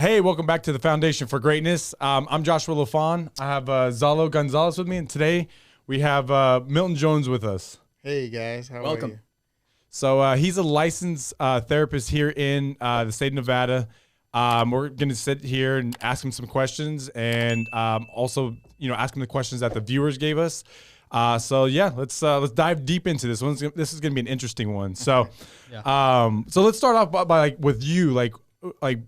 Hey, welcome back to the Foundation for Greatness. I'm Joshua LaFawn. I have Zalo Gonzalez with me, and today we have Milton Jones with us. Hey guys, how are you? So he's a licensed therapist here in the state of Nevada. We're going to sit here and ask him some questions, and also, ask him the questions that the viewers gave us. So let's dive deep into this one. This is going to be an interesting one. So, so let's start off by with you, like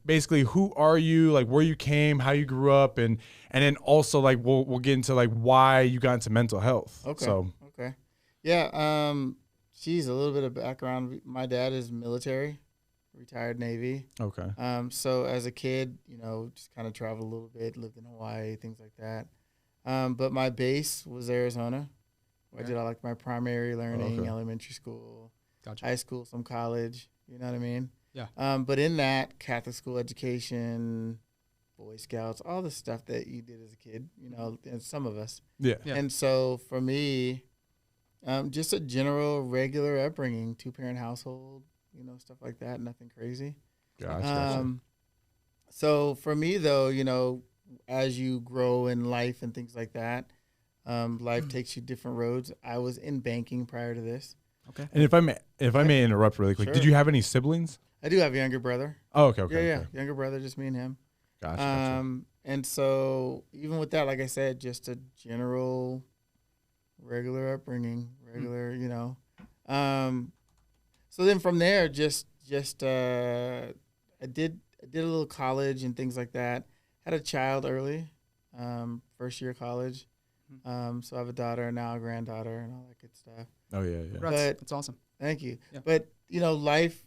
basically who are you, like where you came, how you grew up, and then also like we'll get into like why you got into mental health. Okay. Yeah. Geez, a little bit of background. My dad is military, retired Navy. Okay. So as a kid, just kind of traveled a little bit, lived in Hawaii, things like that. But my base was Arizona. Where I did like my primary learning, elementary school, high school, some college. You know what I mean? Yeah. But in that, Catholic school education, Boy Scouts, all the stuff that you did as a kid, and some of us. Yeah. And so for me, just a general, regular upbringing, 2-parent household, stuff like that, nothing crazy. Gotcha. So for me, though, as you grow in life and things like that, life takes you different roads. I was in banking prior to this. Okay. And if I may interrupt really quick, Sure. Did you have any siblings? I do have a younger brother. Oh, okay. Yeah. Younger brother, just me and him. Gotcha. And so even with that, like I said, just a general, regular upbringing, So then from there, I did a little college and things like that. Had a child early, first year of college. So I have a daughter and now a granddaughter and all that good stuff. Oh yeah. That's awesome. Thank you. Yeah. But, life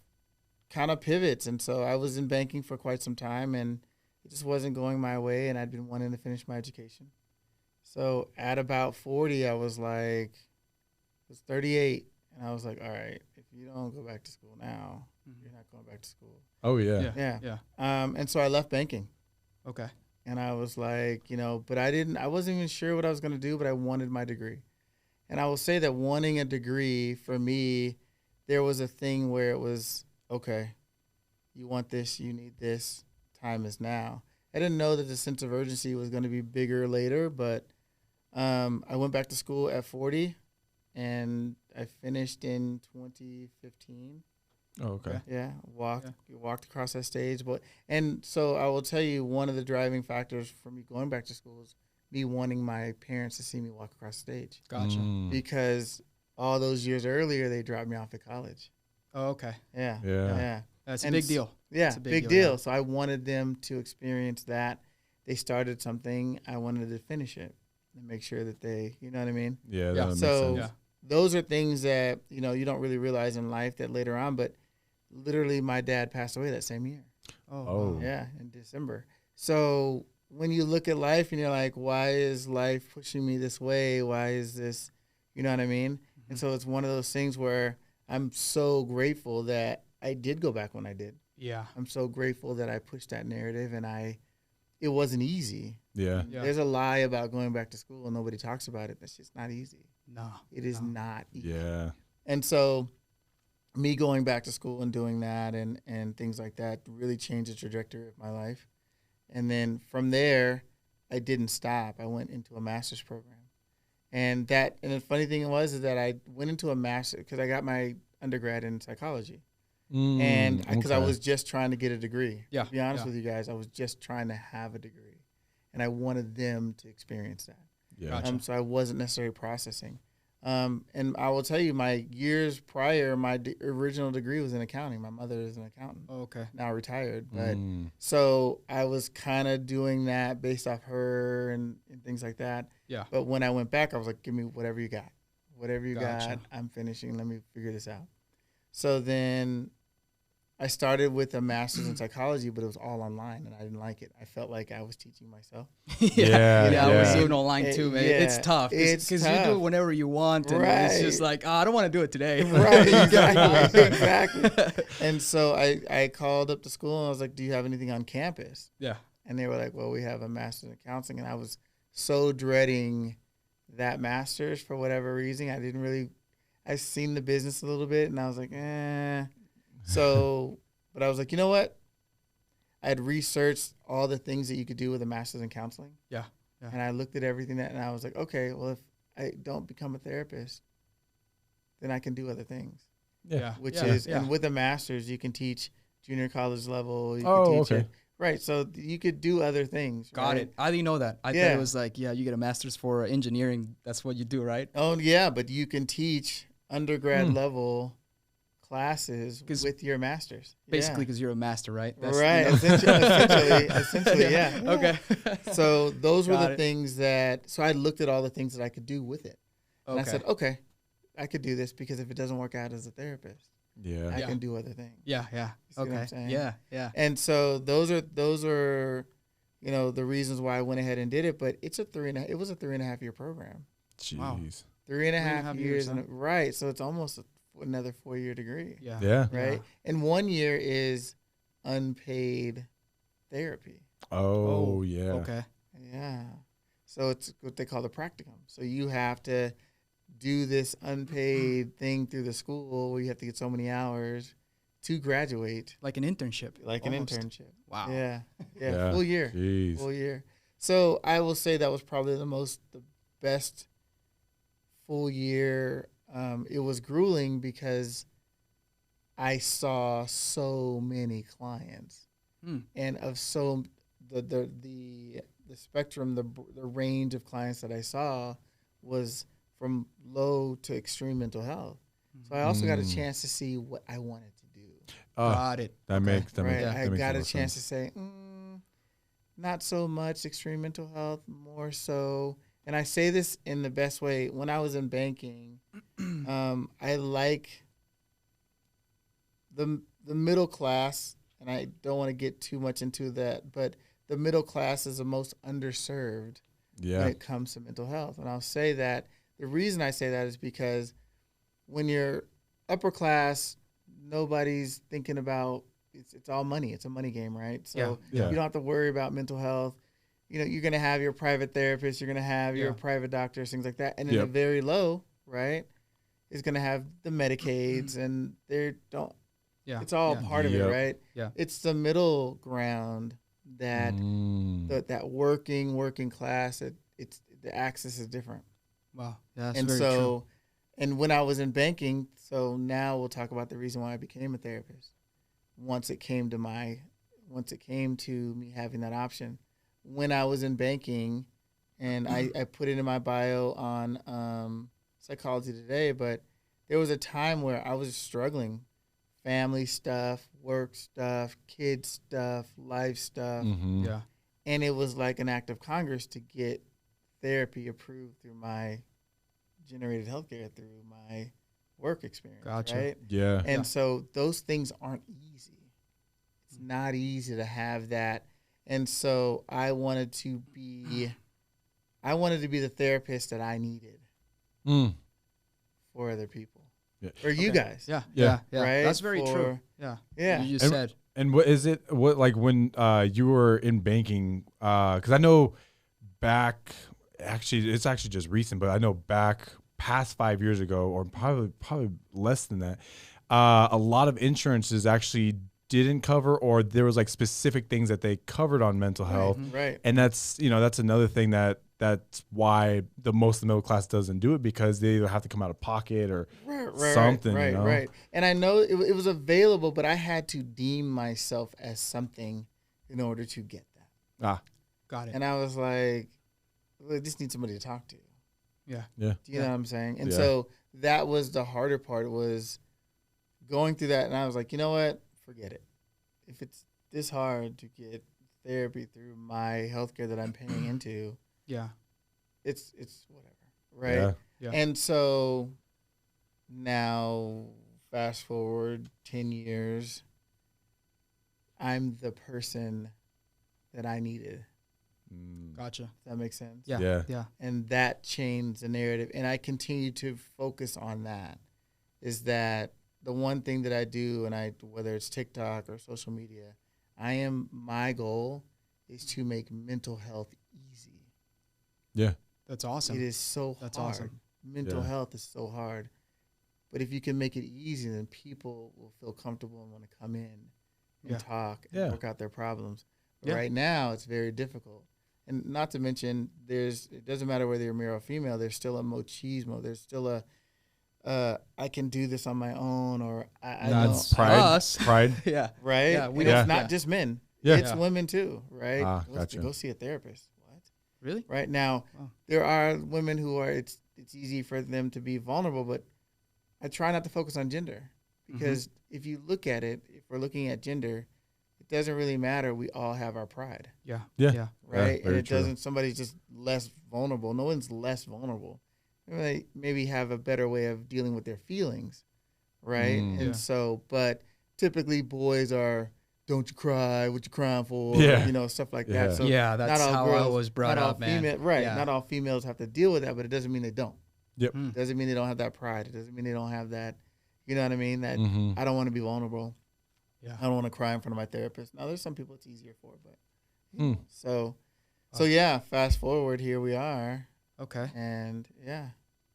kind of pivots. And so I was in banking for quite some time and it just wasn't going my way. And I'd been wanting to finish my education. So at about 40, I was 38. And I was like, all right, if you don't go back to school now, you're not going back to school. Oh yeah. Yeah. And so I left banking. Okay. And I was like, but I wasn't even sure what I was going to do, but I wanted my degree. And I will say that wanting a degree for me, there was a thing where it was, okay, you want this, you need this, time is now. I didn't know that the sense of urgency was going to be bigger later, but I went back to school at 40 and I finished in 2015. Oh, okay. Yeah, walked across that stage. And so I will tell you, one of the driving factors for me going back to school is me wanting my parents to see me walk across the stage. Gotcha. Because all those years earlier, they dropped me off at college. Oh, okay. Yeah. That's a big deal. Yeah, It's a big deal. Yeah. So I wanted them to experience that. They started something. I wanted to finish it and make sure that they, you know what I mean? Yeah. Yeah. That makes So sense. those are things that, you don't really realize in life that later on, but literally my dad passed away that same year. Oh. Oh. Yeah, in December. So when you look at life and you're like, why is life pushing me this way? Why is this, you know what I mean? Mm-hmm. And so it's one of those things where I'm so grateful that I did go back when I did. Yeah. I'm so grateful that I pushed that narrative and it wasn't easy. Yeah. There's a lie about going back to school and nobody talks about it. That's just not easy. No. It is not easy. Yeah. And so me going back to school and doing that and things like that really changed the trajectory of my life. And then from there, I didn't stop. I went into a master's program. And the funny thing is that I went into a master's because I got my undergrad in psychology. And because I was just trying to get a degree. Yeah. To be honest with you guys, I was just trying to have a degree. And I wanted them to experience that. Yeah. Gotcha. So I wasn't necessarily processing. And I will tell you, my years prior, my original degree was in accounting. My mother is an accountant. Oh, okay. Now retired. But so I was kind of doing that based off her and things like that. Yeah. But when I went back, I was like, give me whatever you got. Whatever you Gotcha. got, I'm finishing. Let me figure this out. So then I started with a master's in psychology, but it was all online, and I didn't like it. I felt like I was teaching myself. Yeah. I was doing online too, man. Yeah. It's tough because you do it whenever you want, and it's just like, I don't want to do it today. Right, exactly. And so I called up the school and I was like, do you have anything on campus? Yeah. And they were like, well, we have a master's in counseling. And I was so dreading that master's for whatever reason. I seen the business a little bit and I was like, So, but I was like, you know what? had researched all the things that you could do with a master's in counseling. Yeah. Yeah. And I looked at everything and I was like, okay, well, if I don't become a therapist, then I can do other things. Yeah. Which yeah. is, yeah. and with a master's, you can teach junior college level. You Oh, can teach okay. it. Right. So you could do other things. Got right? it. I didn't know that. I thought it was like, you get a master's for engineering. That's what you do, right? Oh, yeah. But you can teach undergrad level classes with your master's. Basically, because you're a master, right? That's, right. Essentially, yeah. Okay. So those were the things that, so I looked at all the things that I could do with it. And I said, okay, I could do this because if it doesn't work out as a therapist, I can do other things. Yeah, yeah. You see what I'm saying? Yeah, yeah. And so those are, you know, the reasons why I went ahead and did it. But it was a 3.5 year program. Jeez. Wow. 3.5 years, right? So it's almost another 4-year degree. Yeah. Yeah. Right. Yeah. And 1 year is unpaid therapy. Oh, yeah. Okay. Yeah. So it's what they call the practicum. So you have to do this unpaid thing through the school where you have to get so many hours to graduate. Like an internship. Like almost. an internship. Wow. Yeah. Yeah. Full year. Jeez. Full year. So I will say that was probably the best full year. It was grueling because I saw so many clients and of the spectrum, the range of clients that I saw was from low to extreme mental health. So I also got a chance to see what I wanted to do. Got it. That makes I got a chance sense. to say, not so much extreme mental health, more so. And I say this in the best way. When I was in banking, I like the middle class, and I don't want to get too much into that, but the middle class is the most underserved when it comes to mental health. And I'll say that the reason I say that is because when you're upper class, nobody's thinking about it's all money. It's a money game, right? So you don't have to worry about mental health. You know, you're going to have your private therapist, you're going to have your private doctors, things like that. And then the very low, right, is going to have the Medicaids, and it's all part of it, right? Yeah. It's the middle ground that that working class, it's the access is different. Wow. Yeah, that's and very so, true. And when I was in banking, so now we'll talk about the reason why I became a therapist. Once it came to me having that option, when I was in banking, and I put it in my bio on Psychology Today, but there was a time where I was struggling, family stuff, work stuff, kid stuff, life stuff, Yeah. and it was like an act of Congress to get therapy approved through my generated healthcare, through my work experience. Gotcha. Right? Yeah. And so those things aren't easy. It's not easy to have that. And so I wanted to be the therapist that I needed for other people. Yeah. For you guys. Yeah. Yeah. Right? That's very true. Yeah. Yeah. You just said. And what is it? What, like when you were in banking? Because I know back, it's actually just recent, but I know back past 5 years ago, or probably less than that, a lot of insurances actually didn't cover, or there was like specific things that they covered on mental health. Right. And that's another thing that's why most of the middle class doesn't do it, because they either have to come out of pocket or something. Right. And I know it was available, but I had to deem myself as something in order to get that. Got it. And I was like, I just need somebody to talk to. Yeah. Yeah. Do you know what I'm saying? And so that was the harder part, was going through that. And I was like, you know what? Forget it. If it's this hard to get therapy through my healthcare that I'm paying into, it's whatever, right? Yeah. And so now, fast forward 10 years, I'm the person that I needed. Gotcha. Does that make sense? Yeah. And that changed the narrative. And I continue to focus on that, is that the one thing that I do, and whether it's TikTok or social media, my goal is to make mental health easy. Yeah. That's awesome. It is so That's hard. awesome. Mental health is so hard. But if you can make it easy, then people will feel comfortable and want to come in and talk and work out their problems. But right now, it's very difficult. And not to mention, it doesn't matter whether you're male or female, there's still a machismo. There's still I can do this on my own, or I That's don't. pride. Yeah. Right? Yeah, it's not just men. Yeah. It's women too, right? Gotcha. Go see a therapist. What? Really? Right now, there are women who are, it's easy for them to be vulnerable, but I try not to focus on gender because if you look at it, if we're looking at gender, it doesn't really matter. We all have our pride. Yeah. Right? Yeah, and it true. doesn't, somebody's just less vulnerable. No one's less vulnerable. They maybe have a better way of dealing with their feelings. Right? And so, but typically boys are, don't you cry, what you crying for? Yeah. You know, stuff like that. So that's not all how girls, I was brought up, man. Not all females have to deal with that, but it doesn't mean they don't. Yep. It doesn't mean they don't have that pride. It doesn't mean they don't have that, you know what I mean? That I don't want to be vulnerable. Yeah. I don't want to cry in front of my therapist. Now, there's some people it's easier for, but you know, so yeah, fast forward, here we are. Okay. And yeah.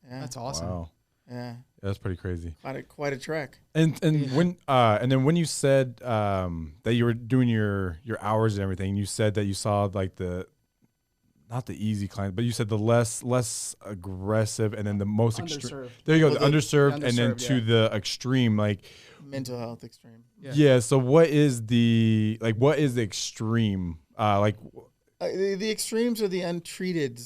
That's awesome. Wow. Yeah. That's pretty crazy. Quite a trek. And when and then when you said that you were doing your hours and everything, you said that you saw like not the easy client, but you said the less aggressive and then the most extreme. There you go, the underserved, and then to the extreme, like mental health extreme. Yeah. So what is the extreme? The extremes are the untreated.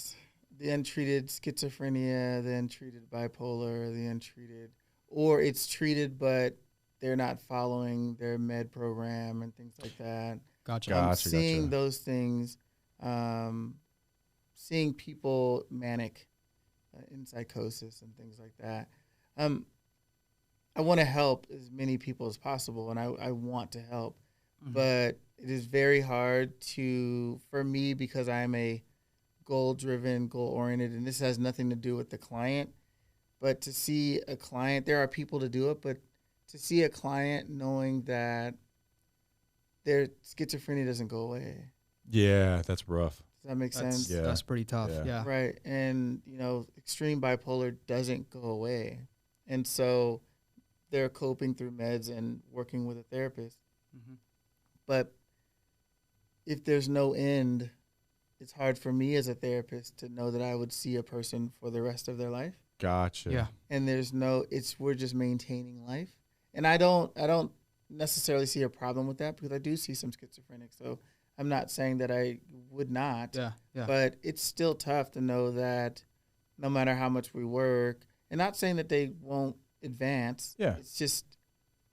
The untreated schizophrenia, the untreated bipolar, the untreated, or it's treated but they're not following their med program and things like that. Gotcha. Seeing those things, seeing people manic, in psychosis and things like that. I want to help as many people as possible, and I want to help, but it is very hard for me because I'm a goal-driven, goal-oriented, and this has nothing to do with the client, but to see a client, there are people to do it, but to see a client knowing that their schizophrenia doesn't go away. Yeah, that's rough. Does that make sense? Yeah. That's pretty tough. Yeah. Right. And, extreme bipolar doesn't go away. And so they're coping through meds and working with a therapist. But if there's no end, it's hard for me as a therapist to know that I would see a person for the rest of their life. Gotcha. Yeah. And we're just maintaining life. And I don't necessarily see a problem with that because I do see some schizophrenics. So I'm not saying that I would not. Yeah. But it's still tough to know that no matter how much we work, and not saying that they won't advance. Yeah. It's just,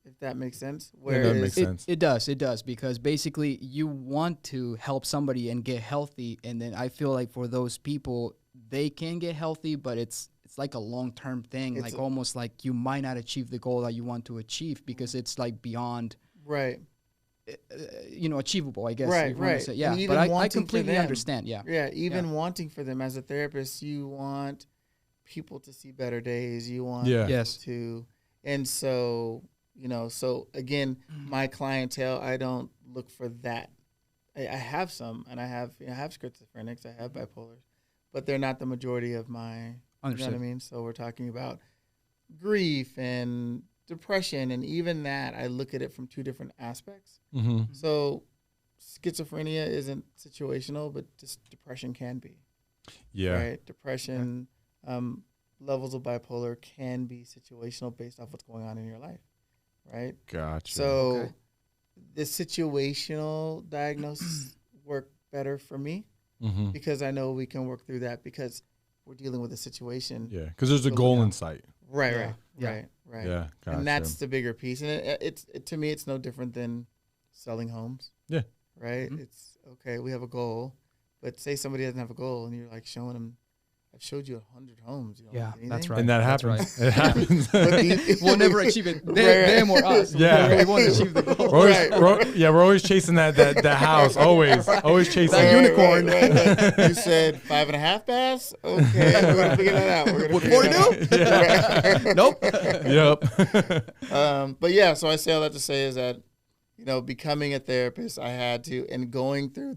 if that makes sense. That makes sense. It does, because basically you want to help somebody and get healthy, and then I feel like for those people, they can get healthy, but it's like a long-term thing, like almost like you might not achieve the goal that you want to achieve because it's like beyond achievable, I guess. Right. Say. Yeah, but I completely understand. Yeah. Even wanting for them as a therapist, you want people to see better days. You want to, and so, so again, my clientele, I don't look for that. I have some, and I have schizophrenics, I have bipolars, but they're not the majority of my, you know what I mean? So we're talking about grief and depression, and even that, I look at it from two different aspects. So schizophrenia isn't situational, but just depression can be. Yeah. Right? Depression, levels of bipolar can be situational based off what's going on in your life. Right? Gotcha. So the situational diagnosis work better for me because I know we can work through that because we're dealing with a situation. Yeah, because there's a goal in sight. Right. Yeah, gotcha. And that's the bigger piece. And it's to me, it's no different than selling homes. Yeah. Right? It's, okay, we have a goal, but say somebody doesn't have a goal and you're like showing them, I've showed you 100 homes. That's right. And that happens. Right. It happens. We'll never achieve it. Them or us. Yeah. We won't achieve the goal. We're always chasing that house. Always chasing that unicorn. Right. You said 5.5 baths? Okay, we're going to figure that out. We're going to What 4 do? Yep. But yeah, so I say all that to say is that, becoming a therapist, I had to, and going through,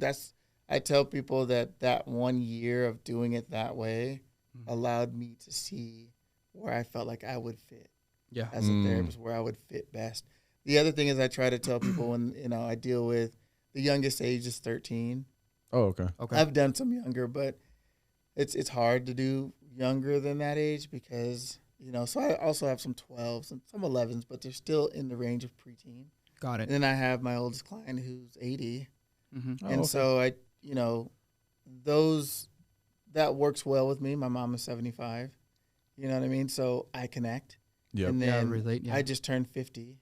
I tell people that 1 year of doing it that way allowed me to see where I felt like I would fit as a therapist, where I would fit best. The other thing is I try to tell people when, I deal with the youngest age is 13. Oh, okay. Okay. I've done some younger, but it's hard to do younger than that age because, so I also have some 12s and some 11s, but they're still in the range of preteen. Got it. And then I have my oldest client who's 80. Mm-hmm. And so that works well with me. My mom is 75. You know what I mean? So I connect. Yep. And then relate. Yeah. I just turned 50.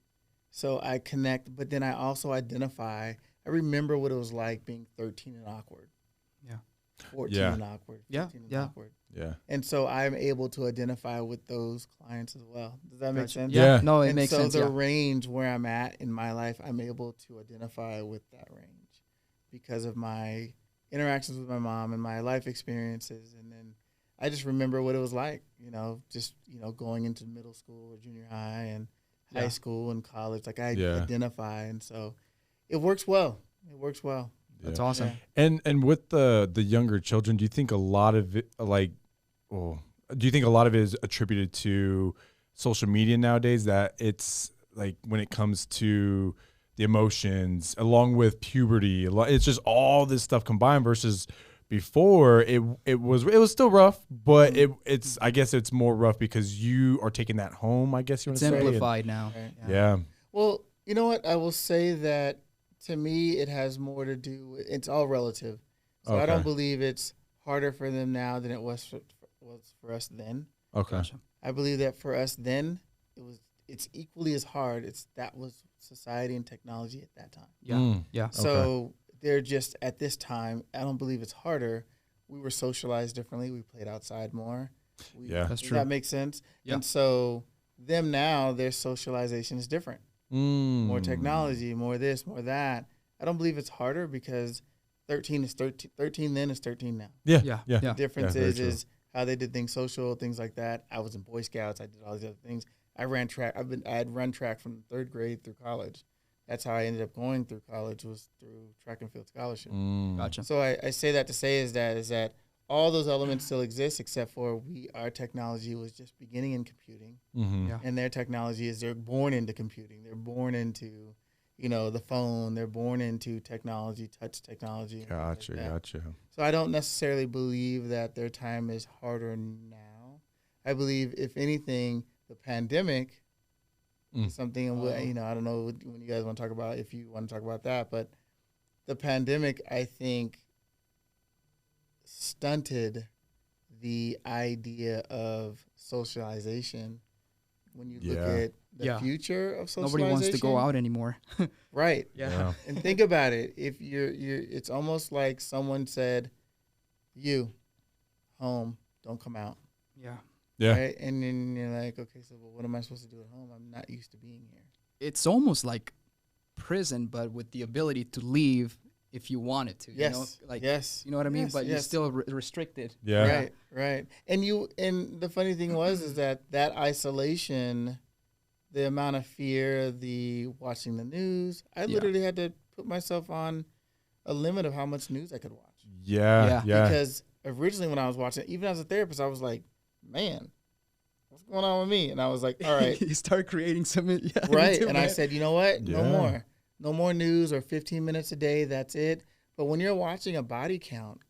So I connect, but then I also identify. I remember what it was like being 13 and awkward. Yeah. 14 Yeah. and awkward. Yeah, 15 and yeah. awkward. Yeah. And so I'm able to identify with those clients as well. Does that make Gotcha. sense? Yeah. Yeah. No, it And makes so sense. the Yeah. range where I'm at in my life, I'm able to identify with that range because of my interactions with my mom and my life experiences. And then I just remember what it was like, going into middle school or junior high and high Yeah. school and college. Like I Yeah. identify. And so it works well. It works well. That's Yeah. awesome. Yeah. And with the younger children, do you think a lot of it, do you think a lot of it is attributed to social media nowadays? That it's like when it comes to the emotions, along with puberty, it's just all this stuff combined. Versus before, it was still rough, but it's I guess it's more rough because you are taking that home. I guess you want It's to say. simplified now. Right. Yeah. Well, you know what? I will say that to me, it has more to do with, it's all relative. So I Okay. don't believe it's harder for them now than it was for us then. Okay. Gotcha. I believe that for us then, it's equally as hard. That was society and technology at that time. Yeah. Mm. Yeah. So they're just at this time. I don't believe it's harder. We were socialized differently. We played outside more. Yeah. That's Does true. that make sense? Yeah. And so them now, their socialization is different. More technology, more this, more that. I don't believe it's harder because 13 is 13 then is 13 now. Yeah. Yeah. Yeah. Yeah. The difference very is true. how they did things, social things like that. I was in Boy Scouts. I did all these other things. I ran track. I had run track from 3rd grade through college. That's how I ended up going through college, was through track and field scholarship. Gotcha. So I say that to say is that all those elements still exist except for our technology was just beginning in computing. Mm-hmm. Yeah. And their technology is they're born into computing. They're born into, the phone. They're born into technology, touch technology. and things like Gotcha. that. Gotcha. So I don't necessarily believe that their time is harder now. I believe, if anything, the pandemic is something, and I don't know when you guys want to talk about, if you want to talk about that, but the pandemic, I think, stunted the idea of socialization. When you look Yeah. at the Yeah. future of socialization, Nobody wants to go out anymore. right? Yeah. And think about it. If you're, it's almost like someone said, "You, home, don't come out." Yeah. Yeah. Right? And then you're like, okay, so what am I supposed to do at home? I'm not used to being here. It's almost like prison, but with the ability to leave if you wanted to. Yes. Yes. You know what I mean? Yes, But you're yes. still restricted. Yeah. Right. And the funny thing is that isolation, the amount of fear, the watching the news, I literally had to put myself on a limit of how much news I could watch. Yeah. Yeah. Because originally when I was watching, even as a therapist, I was like, man, what's going on with me? And I was like, all right. You start creating some. Yeah, Right. too, And I man. said, you know what? Yeah. No more news or 15 minutes a day. That's it. But when you're watching a body count,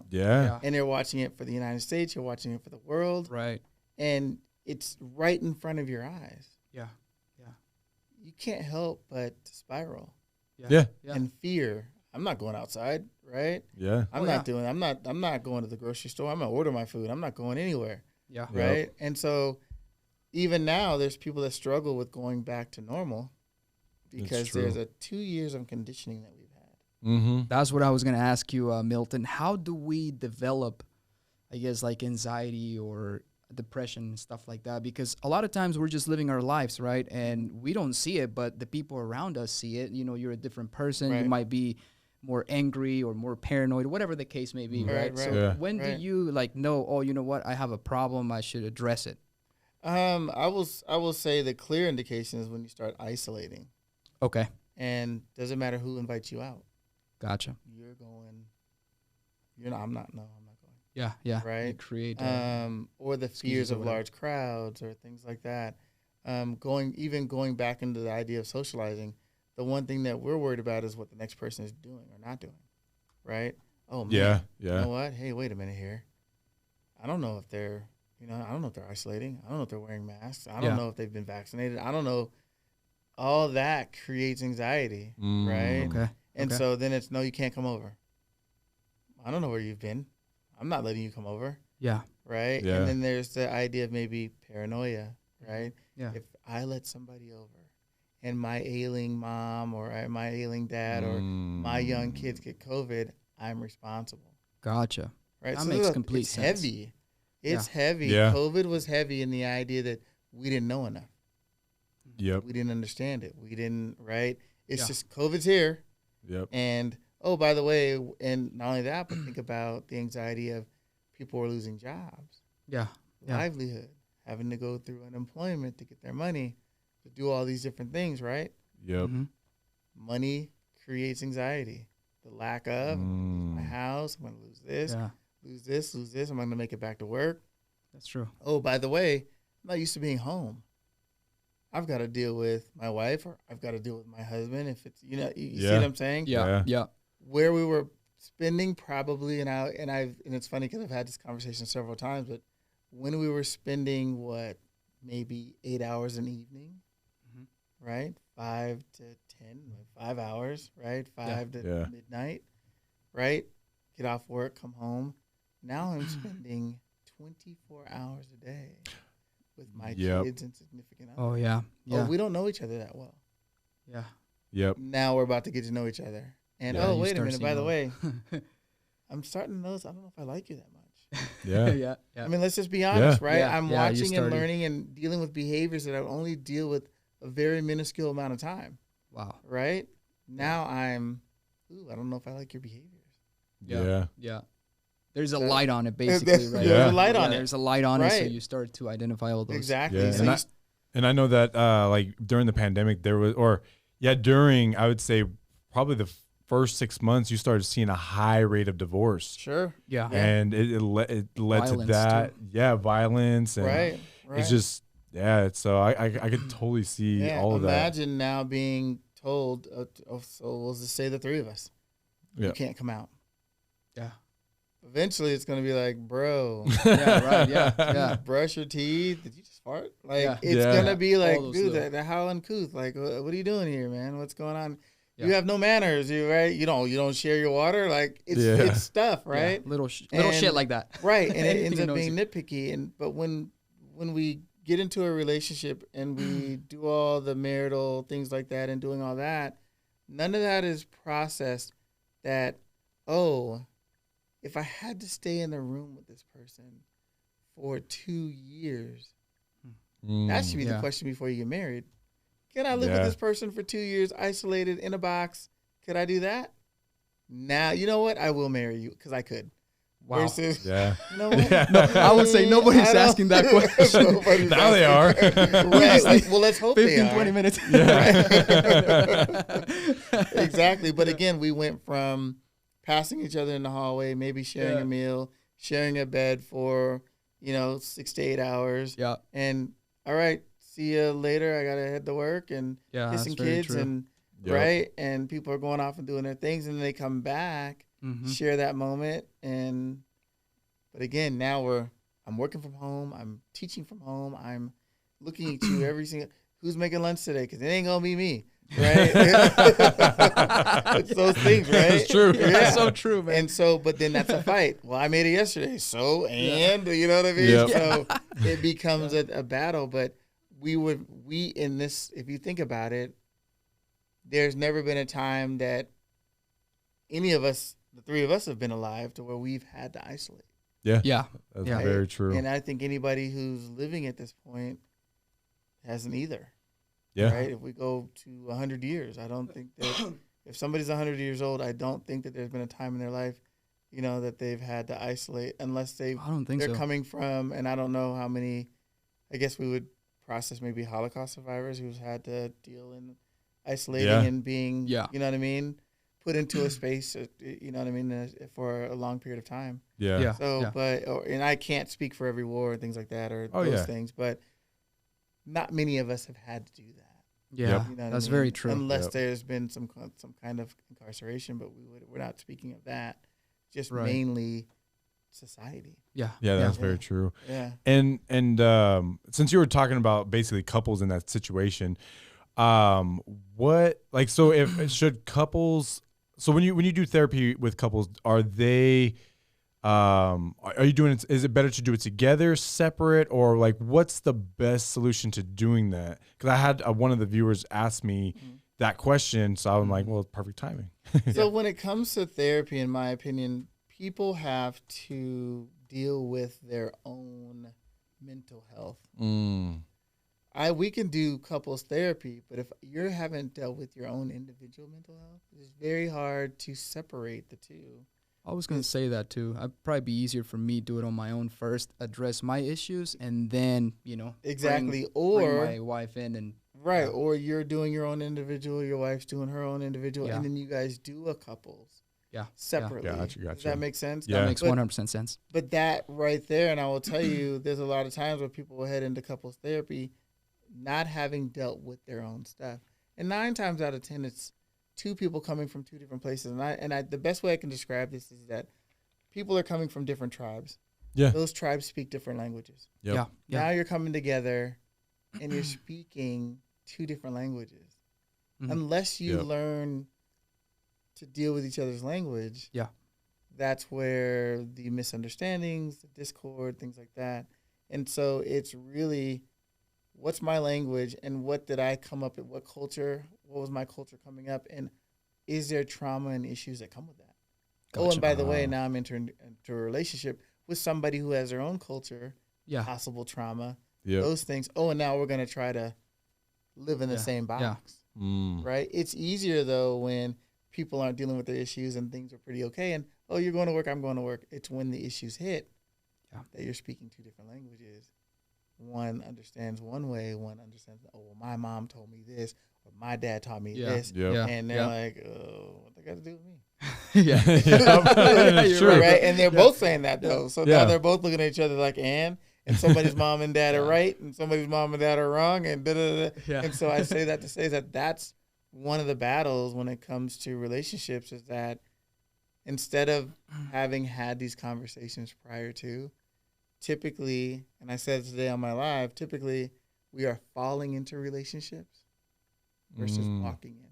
Yeah. and you're watching it for the United States, you're watching it for the world, Right. and it's right in front of your eyes, Yeah. you can't help but spiral Yeah. Yeah. and fear. I'm not going outside, right? Yeah. I'm not going to the grocery store. I'm going to order my food. I'm not going anywhere, Yeah. Yeah. right? And so even now there's people that struggle with going back to normal because true. there's 2 years of conditioning that we've had. Mm-hmm. That's what I was gonna ask you, Milton. How do we develop, I guess, like anxiety or depression and stuff like that? Because a lot of times we're just living our lives, right? And we don't see it, but the people around us see it. You're a different person. You Right. might be more angry or more paranoid, whatever the case may be, right? Right, So Yeah. when right. do you know, oh, you know what? I have a problem. I should address it. I will say the clear indication is when you start isolating, Okay. and doesn't matter who invites you out. Gotcha. You're going. You're not. I'm not. No, I'm not going. Yeah. Yeah. Right. You create. Or the excuses fears or of whatever. large crowds or things like that. going back into the idea of socializing, the one thing that we're worried about is what the next person is doing or not doing, right? Oh man, Yeah. you know what? Hey, wait a minute here. I don't know if they're, I don't know if they're isolating. I don't know if they're wearing masks. I don't know if they've been vaccinated. I don't know. All that creates anxiety, right? Okay. And so then it's, no, you can't come over. I don't know where you've been. I'm not letting you come over. Yeah. Right? Yeah. And then there's the idea of maybe paranoia, right? Yeah. If I let somebody over and my ailing mom or my ailing dad or my young kids get COVID, I'm responsible. Gotcha. Right? That so makes complete it's sense. heavy. It's heavy. Yeah. COVID was heavy in the idea that we didn't know enough. Yep. We didn't understand it. We didn't, right? It's Yeah. just COVID's here. Yep. And, oh, by the way, and not only that, but think about the anxiety of people are losing jobs, Yeah. Yeah. livelihood, having to go through unemployment to get their money, to do all these different things, right? Yep. Mhm. Money creates anxiety. The lack of, I'm going to lose my house, I'm going to lose this, Yeah. lose this, I'm going to make it back to work. That's true. Oh, by the way, I'm not used to being home. I've got to deal with my wife, or I've got to deal with my husband. If it's, you see what I'm saying? Yeah. Yeah. Where we were spending probably, and it's funny because I've had this conversation several times, but when we were spending maybe 8 hours an evening, right? 5 to 10, 5 hours, right? 5 to midnight, right? Get off work, come home. Now I'm spending 24 hours a day with my kids and significant others. Oh yeah. Yeah. Oh, we don't know each other that well. Yeah. Yep. Now we're about to get to know each other. And Yeah, you wait a start minute, by the seeing way, I'm starting to notice I don't know if I like you that much. Yeah. Yeah. Yeah. I mean, let's just be honest, right? Yeah, I'm yeah, you watching and started. learning and dealing with behaviors that I only deal with a very minuscule amount of time, Wow. right? Now I don't know if I like your behaviors. Yeah. Yeah. There's a That- light on it, basically, right? There's Yeah. a light on it. There's a light on it, so Right. you start to identify all those. Exactly. Yeah. So And I know that like during the pandemic there was, during, I would say probably the first 6 months, you started seeing a high rate of divorce. sure. Yeah. And it led to Violence, that. too. Yeah. Violence. And Right. it's just, so I could totally see all of that. Imagine now being told, so we'll just say the three of us, you Yeah. can't come out. Yeah. Eventually, it's gonna be like, bro, Yeah. Right. Yeah. Yeah. brush your teeth. Did you just fart? Like, Yeah. it's Yeah. gonna be like, All those dude, little- the how uncouth. Like, what are you doing here, man? What's going on? Yeah. You have no manners, right? You don't share your water. Like, it's Yeah. it's stuff, right? Yeah. Little shit And- like that. Right, and it Anything ends up annoys being you. nitpicky. But when we get into a relationship and we do all the marital things like that and doing all that, none of that is processed. That, oh, if I had to stay in the room with this person for 2 years, that should be the Yeah. question before you get married. Can I live with Yeah. this person for 2 years, isolated in a box? Could I do that? Now, you know what? I will marry you because I could. Wow. Versus, Yeah. you know what? Yeah. No, I would say nobody's I don't- asking that question. Nobody's Now they asking. are. Right. Like, well, let's hope 15, they are. 20 minutes. Exactly. But again, we went from passing each other in the hallway, maybe sharing Yeah. a meal, sharing a bed for, 6 to 8 hours. Yeah. And all right, see you later. I got to head to work and Yeah. kissing That's very kids true. and Yep. right. And people are going off and doing their things and then they come back, Mhm. share that moment. But again, now I'm working from home. I'm teaching from home. I'm looking at you every single, who's making lunch today? Cause it ain't going to be me. Right. It's those things, right? That's true. Yeah. That's so true, man. And so, but then that's a fight. Well, I made it yesterday. So, and you know what I mean? Yep. So it becomes a battle, but we in this, if you think about it, there's never been a time that any of us, the three of us have been alive to where we've had to isolate. Yeah. Yeah. That's Yeah. very true. And I think anybody who's living at this point hasn't either. Yeah. Right? If we go to 100 years, I don't think that if somebody's 100 years old, I don't think that there's been a time in their life, that they've had to isolate unless I don't think they're so. coming from, and I don't know how many, I guess we would process maybe Holocaust survivors who's had to deal in isolating Yeah. and being, Yeah. you know what I mean, put into a space, you know what I mean, for a long period of time. Yeah. Yeah. So, and I can't speak for every war and things like that or Oh, those yeah. things, but not many of us have had to do that. Yeah, Yep. You know what that's I mean? very true. Unless Yep. there's been some kind of incarceration, but we're not speaking of that. Just Right. mainly society. Yeah, Yeah, that's Yeah. very true. Yeah. And since you were talking about basically couples in that situation, what like so if should couples so when you do therapy with couples, are they are you doing it, is it better to do it together, separate, or like what's the best solution to doing that? Because I had one of the viewers ask me that question, so I'm like, well, perfect timing. So when it comes to therapy, in my opinion, people have to deal with their own mental health. We can do couples therapy, but if you haven't dealt with your own individual mental health, it's very hard to separate the two. I was gonna say that too. It'd probably be easier for me to do it on my own first, address my issues, and then Exactly. bring Or my wife in and right, or you're doing your own individual, your wife's doing her own individual, Yeah. and then you guys do a couples yeah, separately. Gotcha. Does that make sense? Yeah. that makes But- 100% sense. But that right there, and I will tell you, there's a lot of times where people will head into couples therapy not having dealt with their own stuff. And 9 times out of 10, it's two people coming from two different places. And I the best way I can describe this is that people are coming from different tribes. Yeah. Those tribes speak different languages. Yep. Yeah, Now you're coming together and you're speaking two different languages. Mhm. Unless you Yep. learn to deal with each other's language, Yeah. that's where the misunderstandings, the discord, things like that. And so it's really, what's my language and what did I come up with? What was my culture coming up? And is there trauma and issues that come with that? Oh, Gotcha. and by the way, now I'm entering into a relationship with somebody who has their own culture, Yeah, possible trauma, Yep. those things. Oh, and now we're going to try to live in the Yeah. same box, Yeah. right? It's easier, though, when people aren't dealing with their issues and things are pretty okay. And, oh, you're going to work, I'm going to work. It's when the issues hit that you're speaking two different languages. One understands one way, one understands, oh, well, my mom told me this, or my dad taught me this. Yep. Yeah. And they're Yeah. like, oh, what they got to do with me? yeah, Yeah, You're sure. Right? And they're both saying that, though. So Yeah. now they're both looking at each other like, and somebody's mom and dad are right, and somebody's mom and dad are wrong, and da-da-da-da. Yeah. And so I say that to say that that's one of the battles when it comes to relationships, is that instead of having had these conversations prior to, typically, and I said today on my live, typically we are falling into relationships versus walking in.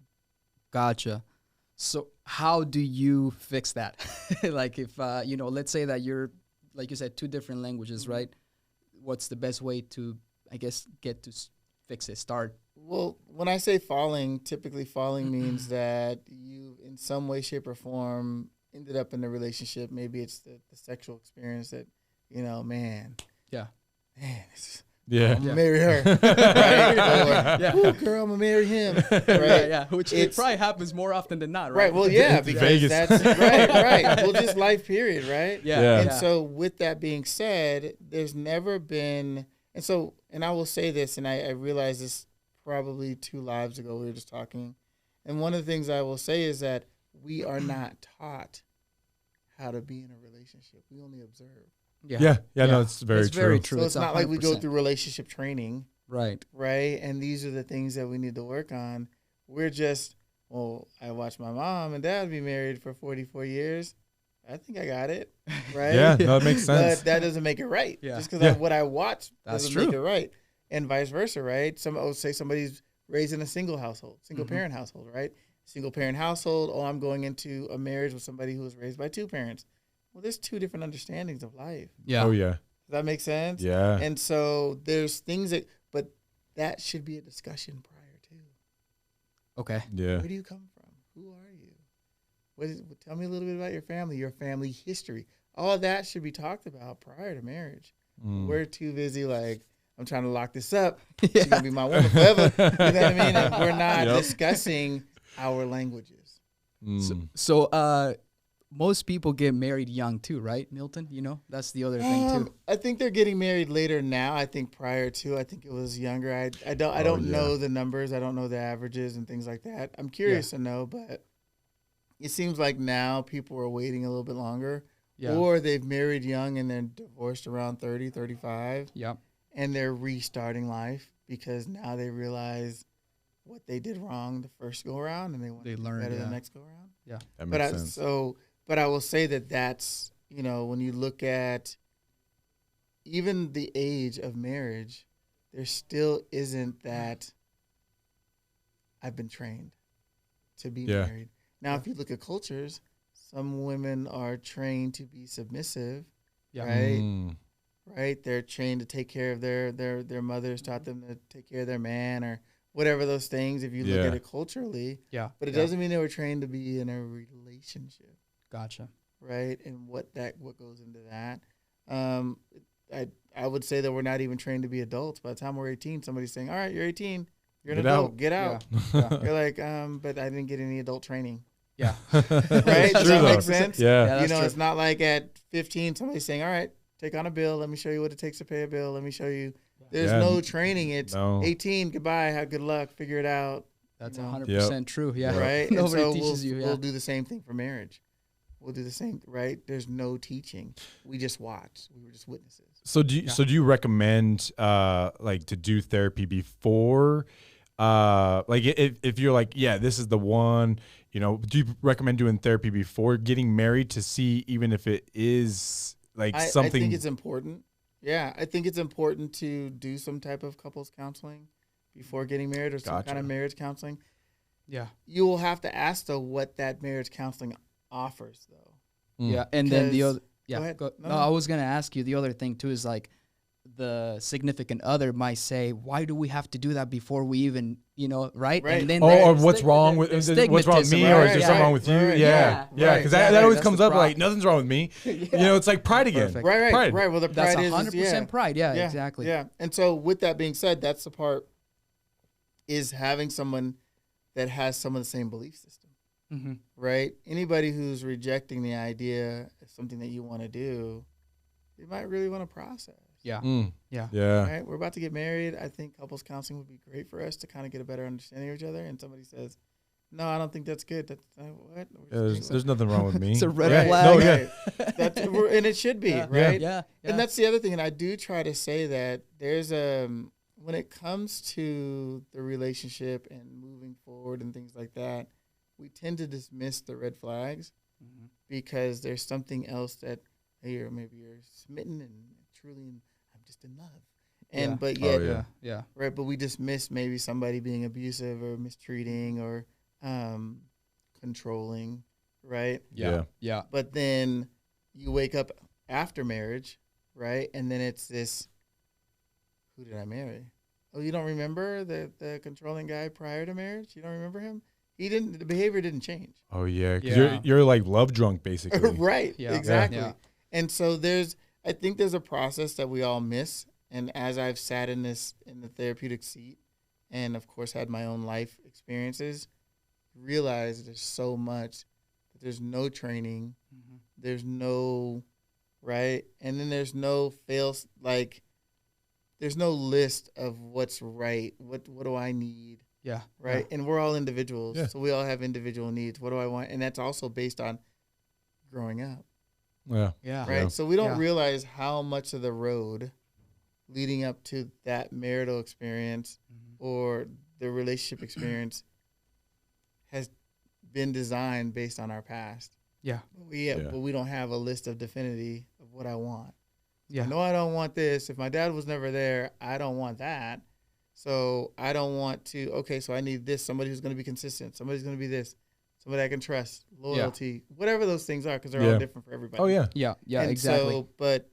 Gotcha. So how do you fix that? Like if let's say that you're, like you said, two different languages, Mm-hmm. right? What's the best way to, I guess, get to fix it? Start. Well, when I say falling, typically falling means that you, in some way, shape, or form, ended up in a relationship. Maybe it's the sexual experience that, man, Yeah. it's Yeah. I'm gonna marry her, right? Yeah. Or, ooh, girl, I'm gonna marry him, right? Yeah. Which it It's- probably happens more often than not, Right. right? Well, yeah, It's because Vegas. that's right. Well, just life, period, right? Yeah. Yeah. And so, with that being said, there's never been, and I will say this, and I realized this probably 2 lives ago. We were just talking, and one of the things I will say is that we are not taught how to be in a relationship. We only observe. Yeah. No, it's very It's true. very true. So it's not like we go 100%. through relationship training, Right. right? And these are the things that we need to work on. We're just, I watched my mom and dad be married for 44 years. I think I got it, right? Yeah, no, it makes sense. But that doesn't make it right. Yeah. Just because Yeah. what I watch That's doesn't true. make it right. And vice versa, right? Say somebody's raised in a single household, single parent household, right? Single parent household, I'm going into a marriage with somebody who was raised by 2 parents. Well, there's 2 different understandings of life. Yeah. Oh yeah. Does that make sense? Yeah. And so there's things but that should be a discussion prior to. Okay. Yeah. Where do you come from? Who are you? Tell me a little bit about your family history. All of that should be talked about prior to marriage. We're too busy I'm trying to lock this up. She's going to be my woman forever. You know what I mean? And we're not Yep. discussing our languages. So most people get married young too, right, Milton? That's the other thing too. I think they're getting married later now. I think prior to, I think it was younger. I don't yeah. know the numbers. I don't know the averages and things like that. I'm curious to know, but it seems like now people are waiting a little bit longer. Yeah. Or they've married young and then divorced around 30, 35, Yeah. and they're restarting life because now they realize what they did wrong the first go around, and they want They to do learned, better the yeah. next go around. Yeah. That But makes sense. but I will say that that's, you know, when you look at even the age of marriage, there still isn't that I've been trained to be Yeah. married. Now, if you look at cultures, some women are trained to be submissive, Yeah. right? Mm. Right? They're trained to take care of their mothers taught them to take care of their man or whatever those things. If you look Yeah. at it culturally, Yeah. but it Yeah. doesn't mean they were trained to be in a relationship, Gotcha. right? And what goes into that. Um, I would say that we're not even trained to be adults. By the time we're 18, somebody's saying, "All right, you're 18, you're an Get adult, out." get out." Yeah. You're like, but I didn't get any adult training. Yeah. Right? That's Does true, that though. make sense? Yeah. Yeah, You that's know, true. it's not like at 15 somebody's saying, "All right, take on a bill. Let me show you what it takes to pay a bill. Let me show you." There's Yeah. no training. It's No. 18. Goodbye. Have good luck. Figure it out. That's You know? 100% true. Yeah. Right. And Nobody so teaches you. Yeah. We'll do the same thing for marriage. We'll do the same. Right. There's no teaching. We just watch. We were just witnesses. So do you recommend like to do therapy before like if you're like, yeah, this is the one, you know, do you recommend doing therapy before getting married to see even if it is like I something? think it's important. Yeah, I think it's important to do some type of couples counseling before getting married or some Gotcha. kind of marriage counseling. Yeah. You will have to ask though what that marriage counseling offers though. Mm. Yeah. And then the Because- other, yeah. Go ahead. No, No. I was going to ask you the other thing too is like the significant other might say, why do we have to do that before we even, you know, right? Right. And then Oh, or there's what's wrong the with what's wrong with me, stigmatism, or is right? there Yeah. something wrong with you? Right. Yeah, Yeah. yeah, because Right. that always That's comes the up like problem. nothing's wrong with me. Yeah. You know, it's like pride again. Perfect. Right. Pride. Right. Well, the That's pride is 100% pride. Yeah, Yeah, exactly. Yeah. And so with that being said, that's the part is having someone that has some of the same belief system. Mm-hmm. Right? Anybody who's rejecting the idea of something that you want to do, they might really want to process. Yeah. Mm. Yeah. Yeah. Right? We're about to get married. I think couples counseling would be great for us to kind of get a better understanding of each other. And somebody says, "No, I don't think that's good." That's what? There's nothing wrong with me. It's a red Right. flag. No, yeah. And it should be, Yeah. right? Yeah. And that's the other thing. And I do try to say that there's when it comes to the relationship and moving forward and things like that, we tend to dismiss the red flags Mhm. because there's something else that, hey, or maybe you're smitten and truly, I'm just in love. And Yeah. but Oh, yet, yeah. Yeah. right? But we dismiss maybe somebody being abusive or mistreating or controlling, right? Yeah. Yeah. But then you wake up after marriage, right? And then it's this, who did I marry? Oh, you don't remember the controlling guy prior to marriage? You don't remember him? The behavior didn't change. Oh yeah. 'Cause Yeah. you're like love drunk basically. Right, Yeah. exactly. Yeah. And so I think there's a process that we all miss. And as I've sat in the therapeutic seat and of course had my own life experiences, realized there's so much that there's no training. Mm-hmm. There's no, right? And then there's no there's no list of what's right. What do I need? Yeah. Right. And we're all individuals. Yeah. So we all have individual needs. What do I want? And that's also based on growing up. Yeah. Yeah. Right. Yeah. So we don't Yeah. realize how much of the road leading up to that marital experience Mhm. or the relationship experience has been designed based on our past. Yeah. But we don't have a list of definity of what I want. Yeah. I know I don't want this. If my dad was never there, I don't want that. So I don't want to, okay, so I need this, somebody who's going to be consistent. Somebody's going to be this, somebody I can trust, loyalty, whatever those things are, because they're Yeah. all different for everybody. Oh yeah. Yeah. Yeah. And Exactly. So, but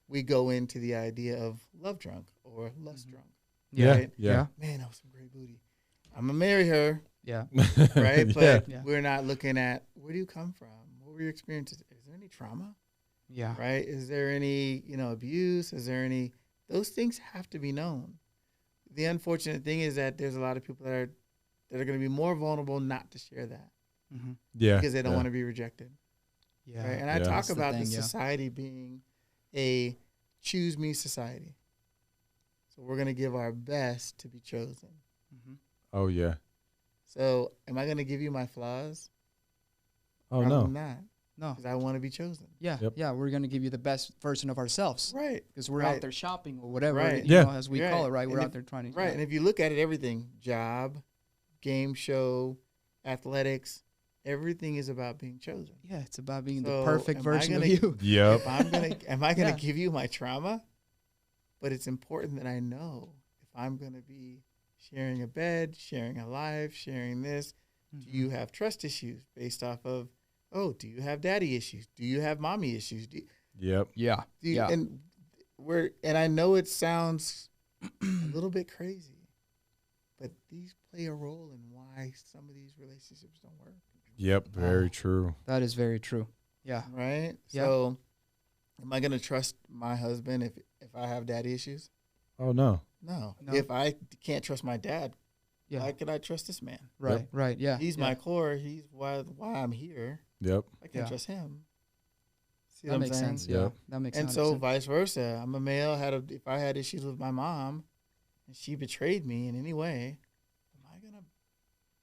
we go into the idea of love drunk or lust drunk. Yeah. Right? Yeah. Man, that was some great booty. I'm going to marry her, Yeah. right? Yeah. But Yeah. we're not looking at, where do you come from? What were your experiences? Is there any trauma? Yeah. Right? Is there any, abuse? Is there any, those things have to be known. The unfortunate thing is that there's a lot of people that are going to be more vulnerable not to share that Mm-hmm. Yeah. because they don't yeah. want to be rejected. Yeah. Right? And I Yeah. talk That's the about the thing, yeah. society being a choose me society. So we're going to give our best to be chosen. Mm-hmm. Oh yeah. So am I going to give you my flaws? Oh Probably no. not. No. because I want to be chosen. Yeah. Yep. Yeah. We're gonna give you the best version of ourselves. Right. Because we're Right. out there shopping or whatever, Right. you Yeah. know, as we call it, right? We're And out if- there trying to Right. And if you look at it, everything, job, game show, athletics, everything is about being chosen. yeah, it's about being So, the perfect am I version of gonna- you. Yep. Am I gonna Yeah. give you my trauma? But it's important that I know if I'm gonna be sharing a bed, sharing a life, sharing this. Do you have trust issues based off of, oh, do you have daddy issues? Do you have mommy issues? Yep. Yeah. Do you, Yeah. and I know it sounds a little bit crazy, but these play a role in why some of these relationships don't work. Yep. Very true. That is very true. Yeah. Right? Yeah. So am I gonna trust my husband if I have daddy issues? Oh no. No. No. If I can't trust my dad, Yeah. why could I trust this man? Right. Yep. Right. Yeah. He's yeah. my core. He's why I'm here. Yep. I can't Yeah. trust him. See That what I'm makes saying? sense. Yep. Yeah. That makes And 100% so sense. vice versa. I'm a male. If I had issues with my mom, and she betrayed me in any way, am I gonna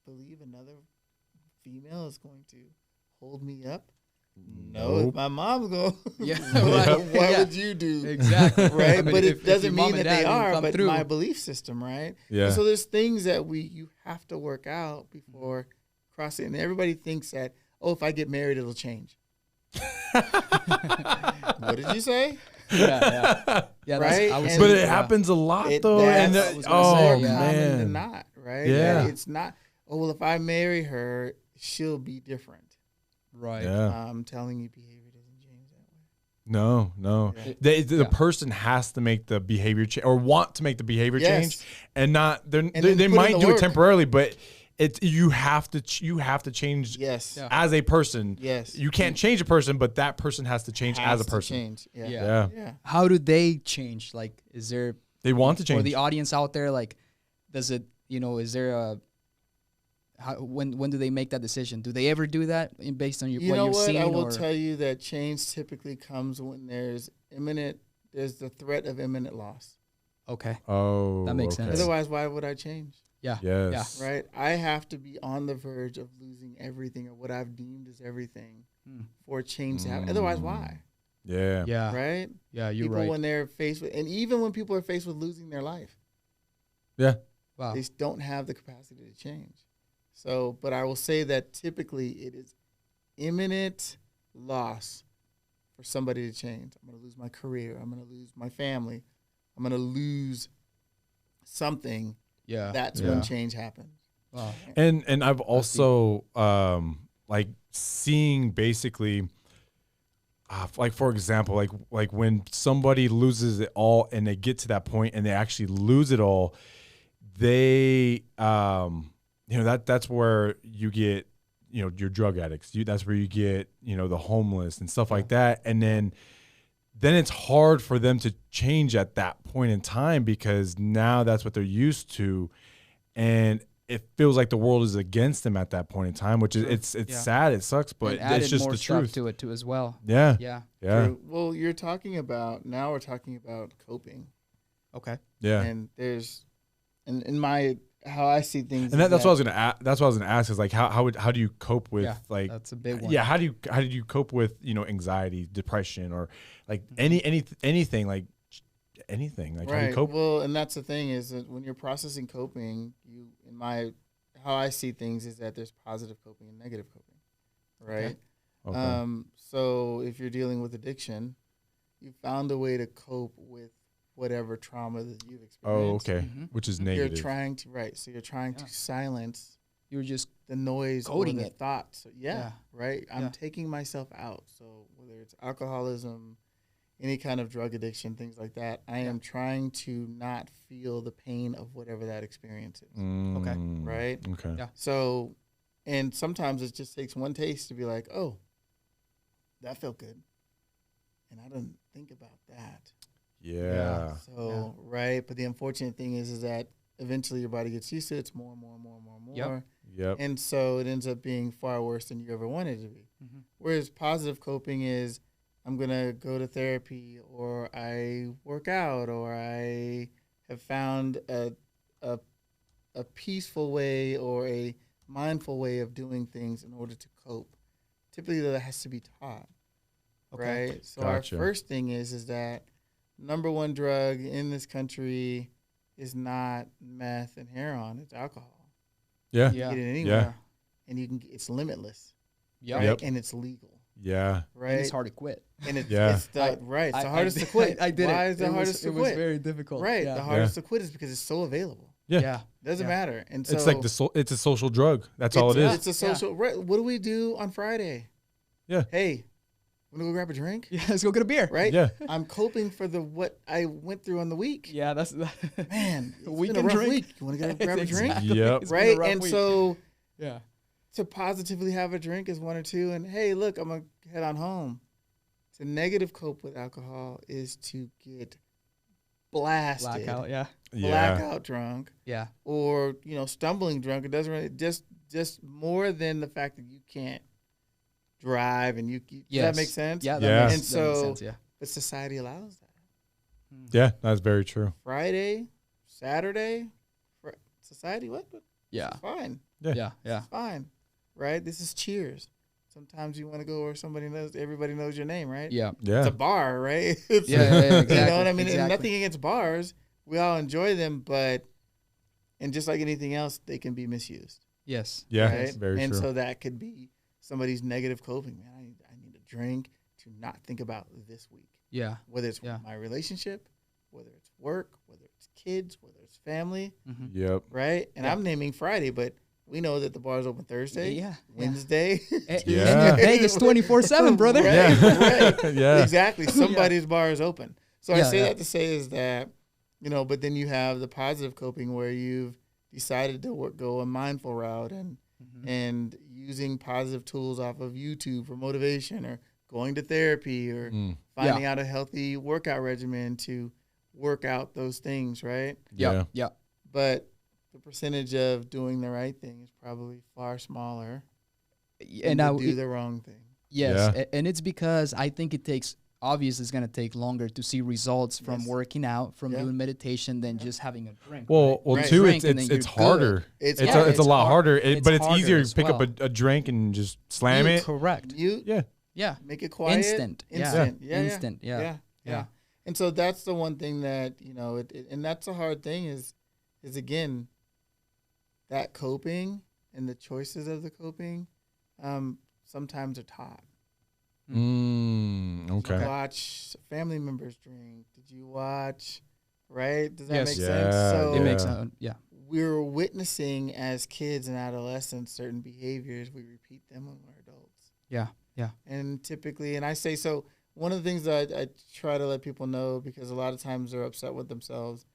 believe another female is going to hold me up? No. If Nope. my mom's going, Yeah, what, right. what Yeah. would you do? Exactly. Right, I mean, but if it doesn't your mom mean and that they dad didn't are. come But through. my belief system, right? Yeah. And so there's things that you have to work out before crossing. And everybody thinks that, oh, if I get married, it'll change. What did you say? Yeah. Yeah. Right? I was And- But saying, it yeah. happens a lot It, though. And that's I was gonna oh say, more yeah. common than man. not, right? Yeah. It's not. Oh well, if I marry her, she'll be different. Right. Yeah. I'm telling you, behavior doesn't change that way. No, no. Yeah. The Yeah. person has to make the behavior change or want to make the behavior change, Yes. and not they then they put in might the do it work. temporarily, but you have to change Yes. Yeah. as a person. Yes. You can't change a person, but that person has to change Has as a to person. change. Yeah. Yeah. Yeah. Yeah. How do they change? Like, is there They want to for change. the audience out there? Like, does it? Is there a when do they make that decision? Do they ever do that based on You what know you've what? seen? I will or? tell you that change typically comes when there's the threat of imminent loss. Okay. Oh, That makes okay. sense. Otherwise, why would I change? Yeah. Yes. Right? I have to be on the verge of losing everything or what I've deemed as everything Hmm. for change to happen. Otherwise, why? Yeah. Yeah. Right? Yeah. You're People right. when they're faced with, and even when people are faced with losing their life, Yeah. Wow. they don't have the capacity to change. So, but I will say that typically it is imminent loss for somebody to change. I'm going to lose my career. I'm going to lose my family. I'm going to lose something. Yeah. That's Yeah. when change happens. Wow. And I've also like seeing basically like for example like when somebody loses it all and they get to that point and they actually lose it all, they that's where you get your drug addicts, that's where you get the homeless and stuff like that, and then it's hard for them to change at that point in time because now that's what they're used to, and it feels like the world is against them at that point in time, which is it's Yeah. sad, it sucks, but And added it's just more the stuff truth. to it too as well. Yeah, Yeah. yeah, True. Well, we're talking about coping. Okay. yeah. And there's, in my, how I see things. And is that's what I was gonna that's what I was gonna ask is like how do you cope with Yeah, like that's a big one. yeah how do you cope with anxiety, depression, or like anything like anything like how do Right. you cope? Well, and that's the thing is that when you're processing coping, how I see things is that there's positive coping and negative coping, right? Okay. So if you're dealing with addiction, you found a way to cope with whatever trauma that you've Oh, experienced. okay, Mhm. which is You're negative. trying to So you're trying Yeah. to silence You were just the noise Coding or the it. thoughts. Yeah, Yeah. right. I'm Yeah. taking myself out. So whether it's alcoholism, any kind of drug addiction, things like that, I am trying to not feel the pain of whatever that experience is. Okay. Right. Okay. Yeah. So, and sometimes it just takes one taste to be like, oh, that felt good, and I didn't think about that. Yeah. So right, but the unfortunate thing is that eventually your body gets used to it. It's more and more and more and more and Yep. more. Yep. And so it ends up being far worse than you ever wanted it to be. Mhm. Whereas positive coping is I'm going to go to therapy, or I work out, or I have found a peaceful way or a mindful way of doing things in order to cope. typically that has to be taught, Okay. right? So Gotcha. our first thing is that number one drug in this country is not meth and heroin; it's alcohol. Yeah. You can get it anywhere, and it's limitless, Yeah. right? Yep. And it's legal, Yeah. right? And it's hard to quit. And it's, Yeah. it's the right. It's the hardest to quit. I did Why it. is the hardest to It quit? was very difficult. Right. Yeah. The hardest to quit is because it's so available. Yeah. Yeah. Doesn't Yeah. matter. And so It's like it's a social drug. That's all it is. It's a social. Right. What do we do on Friday? Yeah. Hey, wanna go grab a drink? Yeah. Let's go get a beer. Right. Yeah. I'm coping for what I went through on the week. Yeah. That's Man, it's weekend been a rough drink. week. You want to go grab a drink? Exactly. Yep. It's been a Right. rough And week. so yeah. to positively have a drink is one or two. And hey, look, I'm gonna head on home. To negative cope with alcohol is to get blasted, Blackout. Yeah. Yeah. blackout drunk, Yeah. or stumbling drunk. It doesn't really just more than the fact that you can't drive and does Yes. that make sense? Yeah. Yeah. Makes, And that makes so- sense, yeah. But society allows that. Yeah. That's very true. Friday, Saturday, society what? Yeah. It's fine. Yeah. Yeah. It's fine. Right? This is Cheers. Sometimes you want to go where everybody knows your name, right? Yeah. Yeah. It's a bar, right? It's, Yeah. Exactly. You know what I mean? And Exactly. nothing against bars. We all enjoy them, and just like anything else, they can be misused. Yes. Yeah. Right? It's very and true. so that could be somebody's negative coping. Man, I need a drink to not think about this week. Yeah. Whether it's Yeah. my relationship, whether it's work, whether it's kids, whether it's family, Mm-hmm. Yep. right? And Yeah. I'm naming Friday, but we know that the bar's open Thursday, Yeah. Wednesday. And Yeah. you're Vegas 24/7, brother. Right, Yeah. right. Yeah. Exactly. Somebody's bar is open. So I Yeah, say yeah. that to say is that, but then you have the positive coping where you've decided to go a mindful route and using positive tools off of YouTube for motivation, or going to therapy, or finding out a healthy workout regimen to work out those things, right? Yeah. Yeah. But the percentage of doing the right thing is probably far smaller And than now, to do the wrong thing. yes, Yeah. and it's because I think obviously it's going to take longer to see results from Yes. working out, from Yeah. doing meditation, than just having a drink. Well, right? Right. too, Drink and it's then it's you're good. harder. It's It's hard. a lot hard. harder, It's but it's harder easier as to pick up well. a drink and just slam it. Correct. Mute, Yeah. Yeah. make it quiet. Instant. Yeah. Instant. Yeah. Instant. Yeah. Yeah. Yeah. And so that's the one thing that, and that's a hard thing is again, that coping and the choices of the coping sometimes are taught. Okay. Did you watch family members drink? Did you watch, right? Does that Yes. make Yeah, sense? So It Yeah. makes yeah. we're witnessing as kids and adolescents certain behaviors. We repeat them when we're adults. Yeah. Yeah. And typically, and I say, so one of the things that I try to let people know, because a lot of times they're upset with themselves,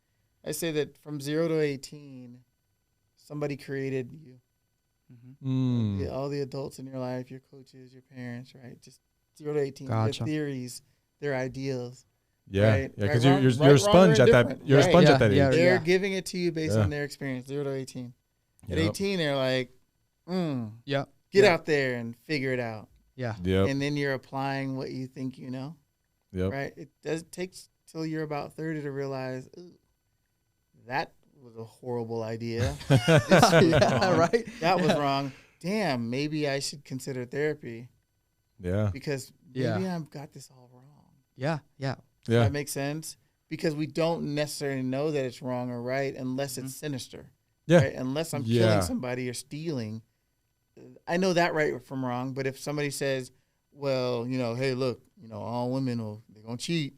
I say that from 0 to 18, somebody created you. Mm. All the adults in your life, your coaches, your parents, right? Just 0 to 18, Gotcha. their theories, their ideals. Yeah. Right. Yeah. Because Right, you're wrong, you're a right, sponge wrong, at or that. indifferent. You're a Right. sponge Yeah, at that age. yeah. They're giving it to you based Yeah. on their experience, 0 to 18. At Yep. 18, they're like, Yeah. get Yeah. out there and figure it out. Yeah. Yep. And then you're applying what you think you know. Yep. Right? It does take till you're about 30 to realize, ooh, that was a horrible idea. This was Yeah, wrong. right? That was Yeah. wrong. Damn, maybe I should consider therapy Yeah. because Yeah. maybe I've got this all wrong. Yeah. Yeah. Does Yeah. that make sense? Because we don't necessarily know that it's wrong or right unless it's sinister. Yeah. Right? Unless I'm Yeah. killing somebody or stealing. I know that right from wrong, but if somebody says, well, hey, look, all women they're gonna cheat.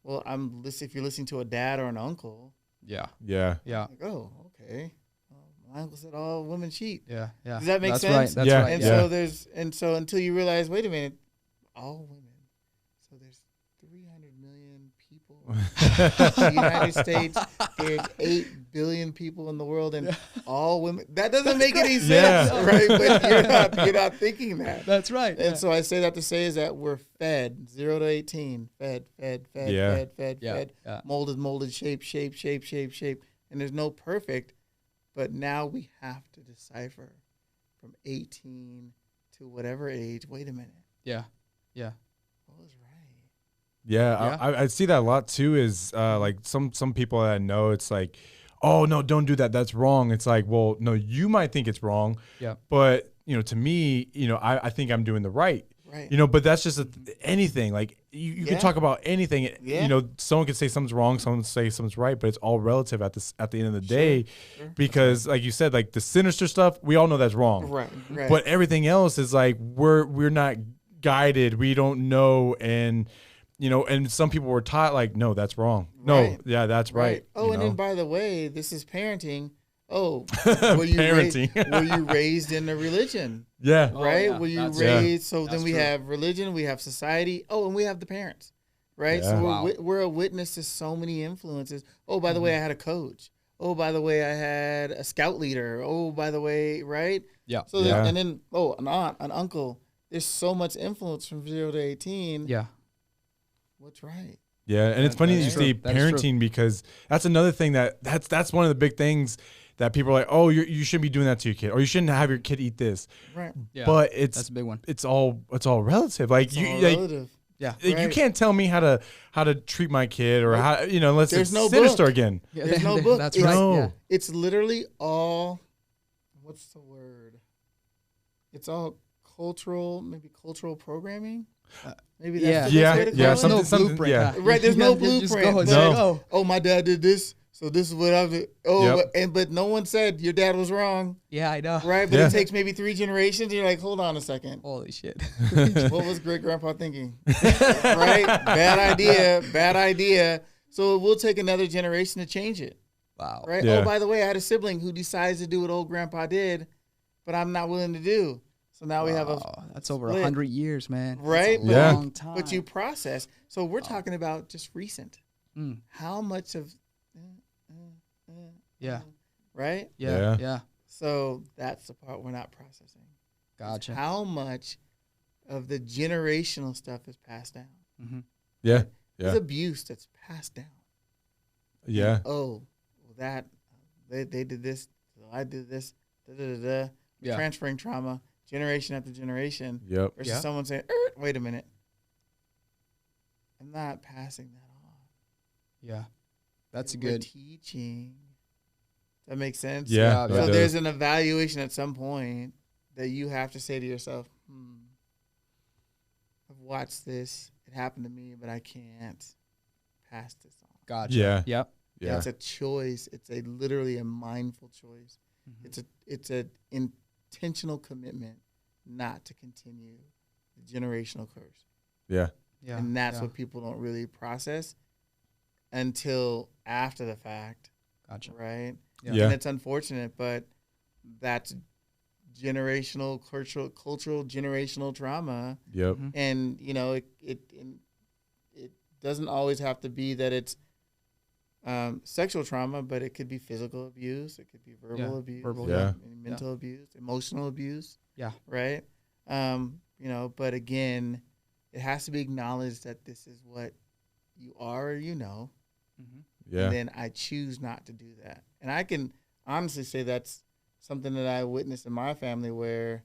Well, if you're listening to a dad or an uncle, Yeah. Yeah. Yeah. like, oh, okay. Well, my uncle said all women cheat. Yeah. Yeah. Does that make That's sense? Right. That's Yeah. right. And Yeah. so until you realize, wait a minute, all women. So there's 300 million people in the United States. There's 8 billion people in the world, and all women. That doesn't make any sense, Yeah. right? But you're not thinking that. That's right. And so I say that to say is that we're fed 0 to 18, fed, Yeah. Yeah. fed, Yeah. molded, shape. And there's no perfect, but now we have to decipher from 18 to whatever age. Wait a minute. Yeah. Yeah. What was right? Yeah, Yeah. I see that a lot too. Is like some people that I know, it's like, oh no, don't do that. That's wrong. It's like, well, no, you might think it's wrong. Yeah. But to me, I think I'm doing the right. Right. But that's just anything. Like you can talk about anything. Yeah. Someone could say something's wrong, someone say something's right, but it's all relative at the end of the day. Sure. Because like you said, like the sinister stuff, we all know that's wrong. Right. But everything else is like we're not guided. We don't know, and and some people were taught like, no, that's wrong. Right. No, yeah, that's right. Oh, and then by the way, this is parenting. Oh, were you raised in a religion? Yeah. Right? yeah. Were you That's raised? So then That's we true. have religion, we have society. Oh, and we have the parents. Right? Yeah. So Wow. we're a witness to so many influences. Oh, by the way, I had a coach. Oh, by the way, I had a scout leader. Oh, by the way, right? Yeah. So Yeah. and then an aunt, an uncle. There's so much influence from 0 to 18. Yeah. What's right? Yeah, and it's funny that you That's say true. That is true. parenting because that's another thing that's one of the big things that people are like, oh, you shouldn't be doing that to your kid, or you shouldn't have your kid eat this. Right. Yeah. But That's a big one. it's all relative. Like It's you all like, relative. Yeah. you Right. can't tell me how to treat my kid or how unless There's it's no sinister book. again. Yeah, There's no book. That's It's- right. No. Yeah. It's literally all, what's the word? It's all cultural programming. Maybe that's Yeah. the best way to Yeah, call There's it. no something- blueprint. yeah. huh? Right, there's no You just blueprint. go and But- say, No. oh, My dad did this, so this is what I did. Oh, but no one said your dad was wrong, yeah, I know. right? But Yeah. it takes maybe 3 generations. And you're like, hold on a second. Holy shit. What was great grandpa thinking? Right? Bad idea. So it will take another generation to change it. Wow. Right? Yeah. Oh, by the way, I had a sibling who decides to do what old grandpa did, but I'm not willing to do. So now we have a Wow, that's over split. 100 years, man. That's Right? a Yeah. long time. but you process. So we're talking about just recent. Mm. How much of Yeah. right? Yeah. Yeah. Yeah. So that's the part we're not processing. Gotcha. How much of the generational stuff is passed down? Mm-hmm. Yeah. There's Yeah. abuse that's passed down. Yeah. Oh, well, that they did this, so I did this. Da, da, da, da. Yeah. Transferring trauma, generation after generation, Yep. versus Yeah. someone saying, "Wait a minute, I'm not passing that on. Yeah. That's a We're good. teaching." That makes sense. Yeah. Yeah, no, So it does. there's an evaluation at some point that you have to say to yourself, I've watched this. It happened to me, but I can't pass this on. Gotcha. Yeah. Yep. Yeah. It's a choice. It's literally a mindful choice. Mhm. It's an intentional commitment not to continue the generational curse. Yeah. Yeah. And that's yeah. what people don't really process until after the fact, Gotcha. right? Yeah. Yeah. And it's unfortunate, but that's generational, cultural generational trauma. Yep. Mhm. And it doesn't always have to be that it's sexual trauma, but it could be physical abuse, it could be verbal Yeah, abuse, verbal, Yeah. mental abuse, emotional abuse. Yeah. Right. But again, it has to be acknowledged that this is what you are, Mhm. Yeah. and then I choose not to do that. And I can honestly say that's something that I witnessed in my family where,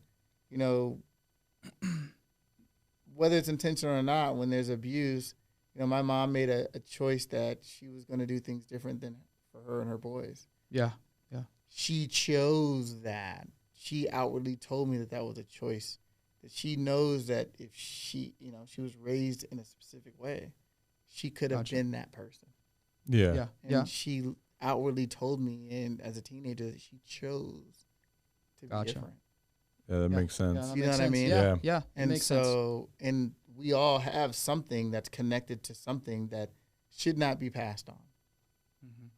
whether it's intentional or not, when there's abuse, my mom made a choice that she was going to do things different than for her and her boys. Yeah. She chose that. She outwardly told me that was a choice, that she knows that if she was raised in a specific way, she could have Gotcha. been that person. Yeah. Yeah. And Yeah. she outwardly told me, and as a teenager, that she chose to Gotcha. be different. Yeah. That Yeah. makes sense. Yeah, that You know makes what I sense. mean? Yeah. Yeah. Yeah. It And makes sense. so, and we all have something that's connected to something that should not be passed on. Mhm.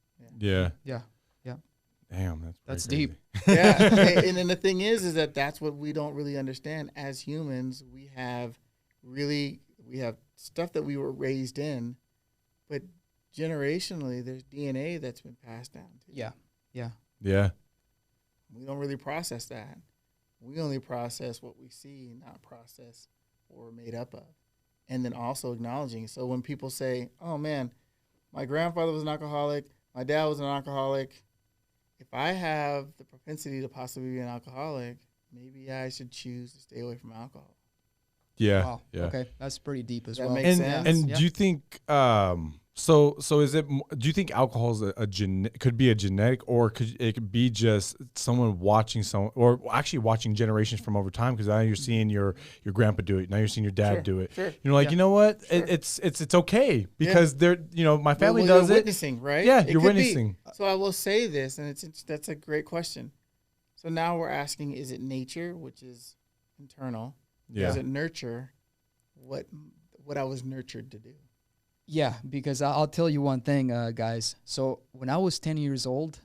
Yeah. Yeah. Damn. That's That's pretty deep. crazy. Yeah. and then the thing is that that's what we don't really understand as humans. We have stuff that we were raised in, but generationally, there's DNA that's been passed down too. Yeah. Yeah. We don't really process that. We only process what we see, not process what we're made up of. And then also acknowledging. So when people say, oh man, my grandfather was an alcoholic, my dad was an alcoholic. If I have the propensity to possibly be an alcoholic, maybe I should choose to stay away from alcohol. Yeah. Wow. Yeah. Okay. That's pretty deep as That well. makes And sense. and Yeah. do you think So is it? Do you think alcohol is could be a genetic, or could be just someone watching someone, or actually watching generations from over time? Because now you're seeing your grandpa do it. Now you're seeing your dad do it. Sure. You're like, Yeah. you know what? Sure. It's okay because they're my family Well, does you're it. witnessing, right? Yeah, It you're could be. witnessing. So I will say this, and that's a great question. So now we're asking: is it nature, which is internal? Yeah. Is it nurture? What I was nurtured to do? Yeah, because I'll tell you one thing, guys. So when I was 10 years old,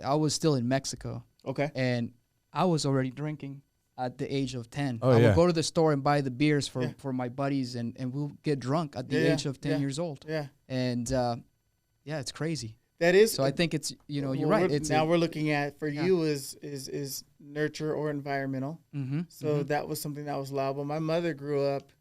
I was still in Mexico, Okay. and I was already drinking at the age of 10. Oh, I yeah. would go to the store and buy the beers for, Yeah. for my buddies, and we'll get drunk at the Yeah, age of 10 yeah. years old. Yeah. And, yeah, it's crazy. That is. So I think it's, you're well, right. we're- It's now we're looking at for Yeah. you is nurture or environmental. Mm-hmm, So that was something that was allowable. My mother grew up,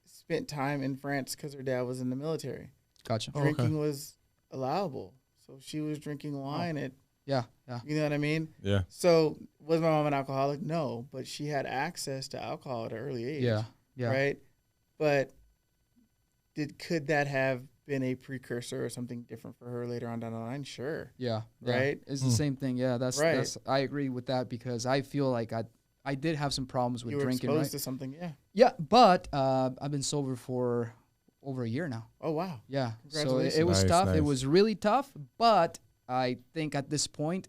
spent time in France because her dad was in the military. Gotcha. Oh, okay. Drinking was allowable, so she was drinking wine at. Yeah, yeah. You know what I mean? Yeah. So was my mom an alcoholic? No, but she had access to alcohol at an early age. Yeah, yeah. Right. But could that have been a precursor or something different for her later on down the line? Sure. Yeah, yeah. Right? It's the same thing. Yeah, that's Right. that's. I agree with that because I feel like I did have some problems with You were drinking. exposed Right? to something. Yeah. Yeah, but I've been sober for over a year now. Oh wow. Yeah, so Congratulations. it was Nice, tough. nice. It was really tough, but I think at this point,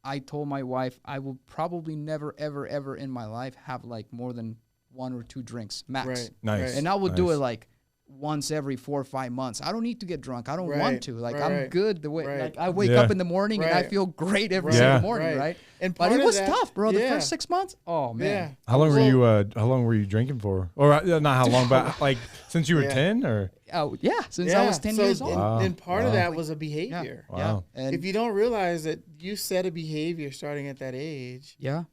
I told my wife I will probably never, ever, ever in my life have like more than 1 or 2 drinks max. Right. Nice. Right. And I would do Nice. it like once every 4 or 5 months. I don't need to get drunk. I don't Right, want to. Like I'm right, good the way. right. Like I wake Yeah. up in the morning and I Right. feel great every Right, single Yeah. morning, right. right? And But part it of was that- tough, bro. The yeah. first 6 months. Oh man. Yeah. How long were Well- you? How long were you drinking for? Or not how long, but like since you were Yeah. 10, or Oh yeah. Since I was 10 years old. And, Wow. then part of Wow. that was a behavior. Wow. Yeah. And If you don't realize that you set a behavior starting at that age, yeah.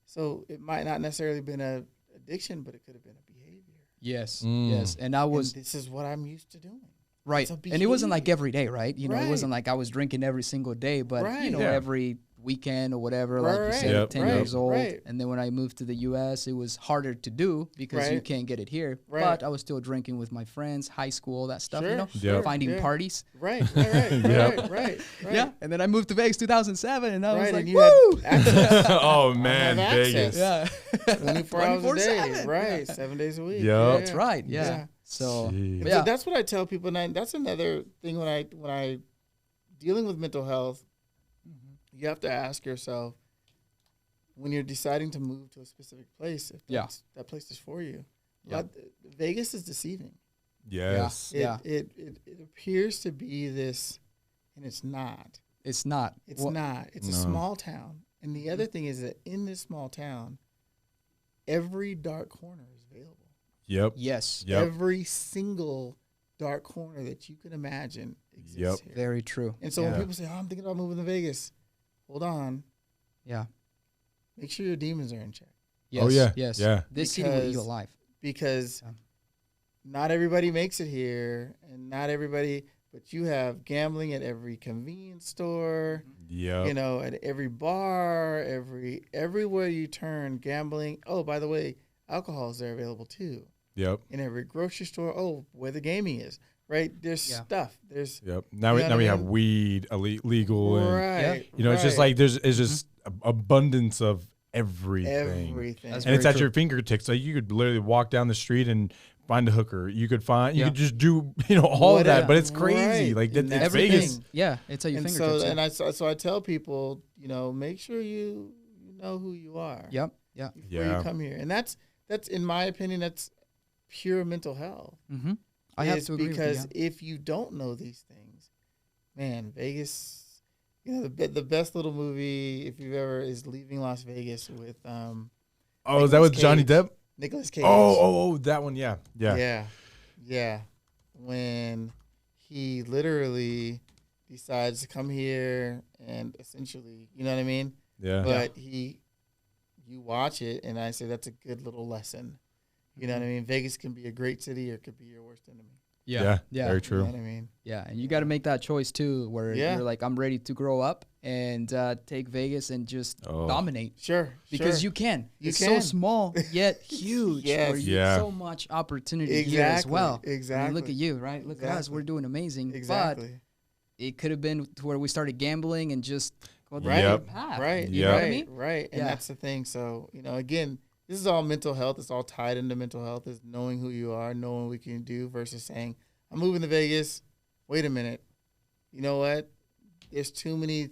so it might not necessarily been a addiction, but it could have been a behavior. Yes. Mm. Yes. And I was And this is what I'm used to doing. right. it's a And it wasn't like behavior. every day, right? You know, it wasn't like I was drinking every single day, but Right. you know, Yeah. every weekend or whatever, like you Right, said, Yep. at 10 right, years old. right. And then when I moved to the US, it was harder to do because you Right. can't get it here. Right. But I was still drinking with my friends, high school, that stuff, you Sure, know, sure, finding yeah. parties. Right, right, Yep. right. Yeah. And then I moved to Vegas 2007 and I was Right, like, and you woo! had access. oh man, have access. Vegas. Yeah. 24 hours a day. 24/7. Right, Yeah. 7 days a week. Yep. That's right. Yeah. Yeah. So, Jeez. And yeah. so that's what I tell people, and that's another thing when I dealing with mental health, you have to ask yourself when you're deciding to move to a specific place if Yeah. that place is for you. Yeah. Vegas is deceiving. Yes. Yeah. It appears to be this, and it's not. it's not. It's Well, not. It's a No. small town, and the other thing is that in this small town, every dark corner is available. Yep. Yes. Yep. Every single dark corner that you can imagine exists Yep. here. Very true. And so Yeah. when people say, "Oh, I'm thinking about moving to Vegas," hold on, Yeah. make sure your demons are in check, Yes. Oh, yeah. Yes. Yeah. This city will eat you Because- alive. because Yeah. not everybody makes it here, and not everybody. But you have gambling at every convenience store, Yep. you know, at every bar, everywhere you turn, gambling. Oh, by the way, alcohol is there available too. Yep. In every grocery store. Oh, where the gaming is, right? There's Yeah. stuff. There's Yep. Now You we know now what we I have mean? weed legal, and right. you know it's just right. like it's just abundance of everything. everything. That's And it's very at true. your fingertips. Like you could literally walk down the street and find a hooker. You could find. You Yeah. could just do all of that. Whatever. But it's crazy. Right. Like And it's that's Everything. Vegas. Yeah. It's at your And fingertips. so, yeah. and I tell people, you know, make sure you know who you are. Yep. Yeah. Before Yeah. you come here, and that's in my opinion, that's pure mental health. Mm-hmm. I have is to agree because with you. if you don't know these things, man, Vegas. You know, the best little movie if you've ever is Leaving Las Vegas with Oh, is that Nicolas with Johnny Cage. Depp? Nicolas Cage. Oh, that one. Yeah. Yeah. Yeah. When he literally decides to come here and essentially, you know what I mean? Yeah. But you watch it and I say that's a good little lesson. You know what I mean? Vegas can be a great city or it could be your worst enemy. Yeah. Very You true. know what I mean? Yeah, and you got to make that choice too, where Yeah. you're like, I'm ready to grow up and take Vegas and just dominate. Sure. Because you can. You It's can. so small yet huge. Yes. Where you Yeah. so much opportunity here as well. I Exactly. mean, look at you, right? Look at us. Exactly. We're doing amazing. Exactly. But it could have been to where we started gambling and just go the Right. other path. Right. You know what I Right. mean? Right. And Yeah. that's the thing. So, again, this is all mental health. It's all tied into mental health, is knowing who you are, knowing what we can do versus saying, I'm moving to Vegas. Wait a minute. You know what? There's too many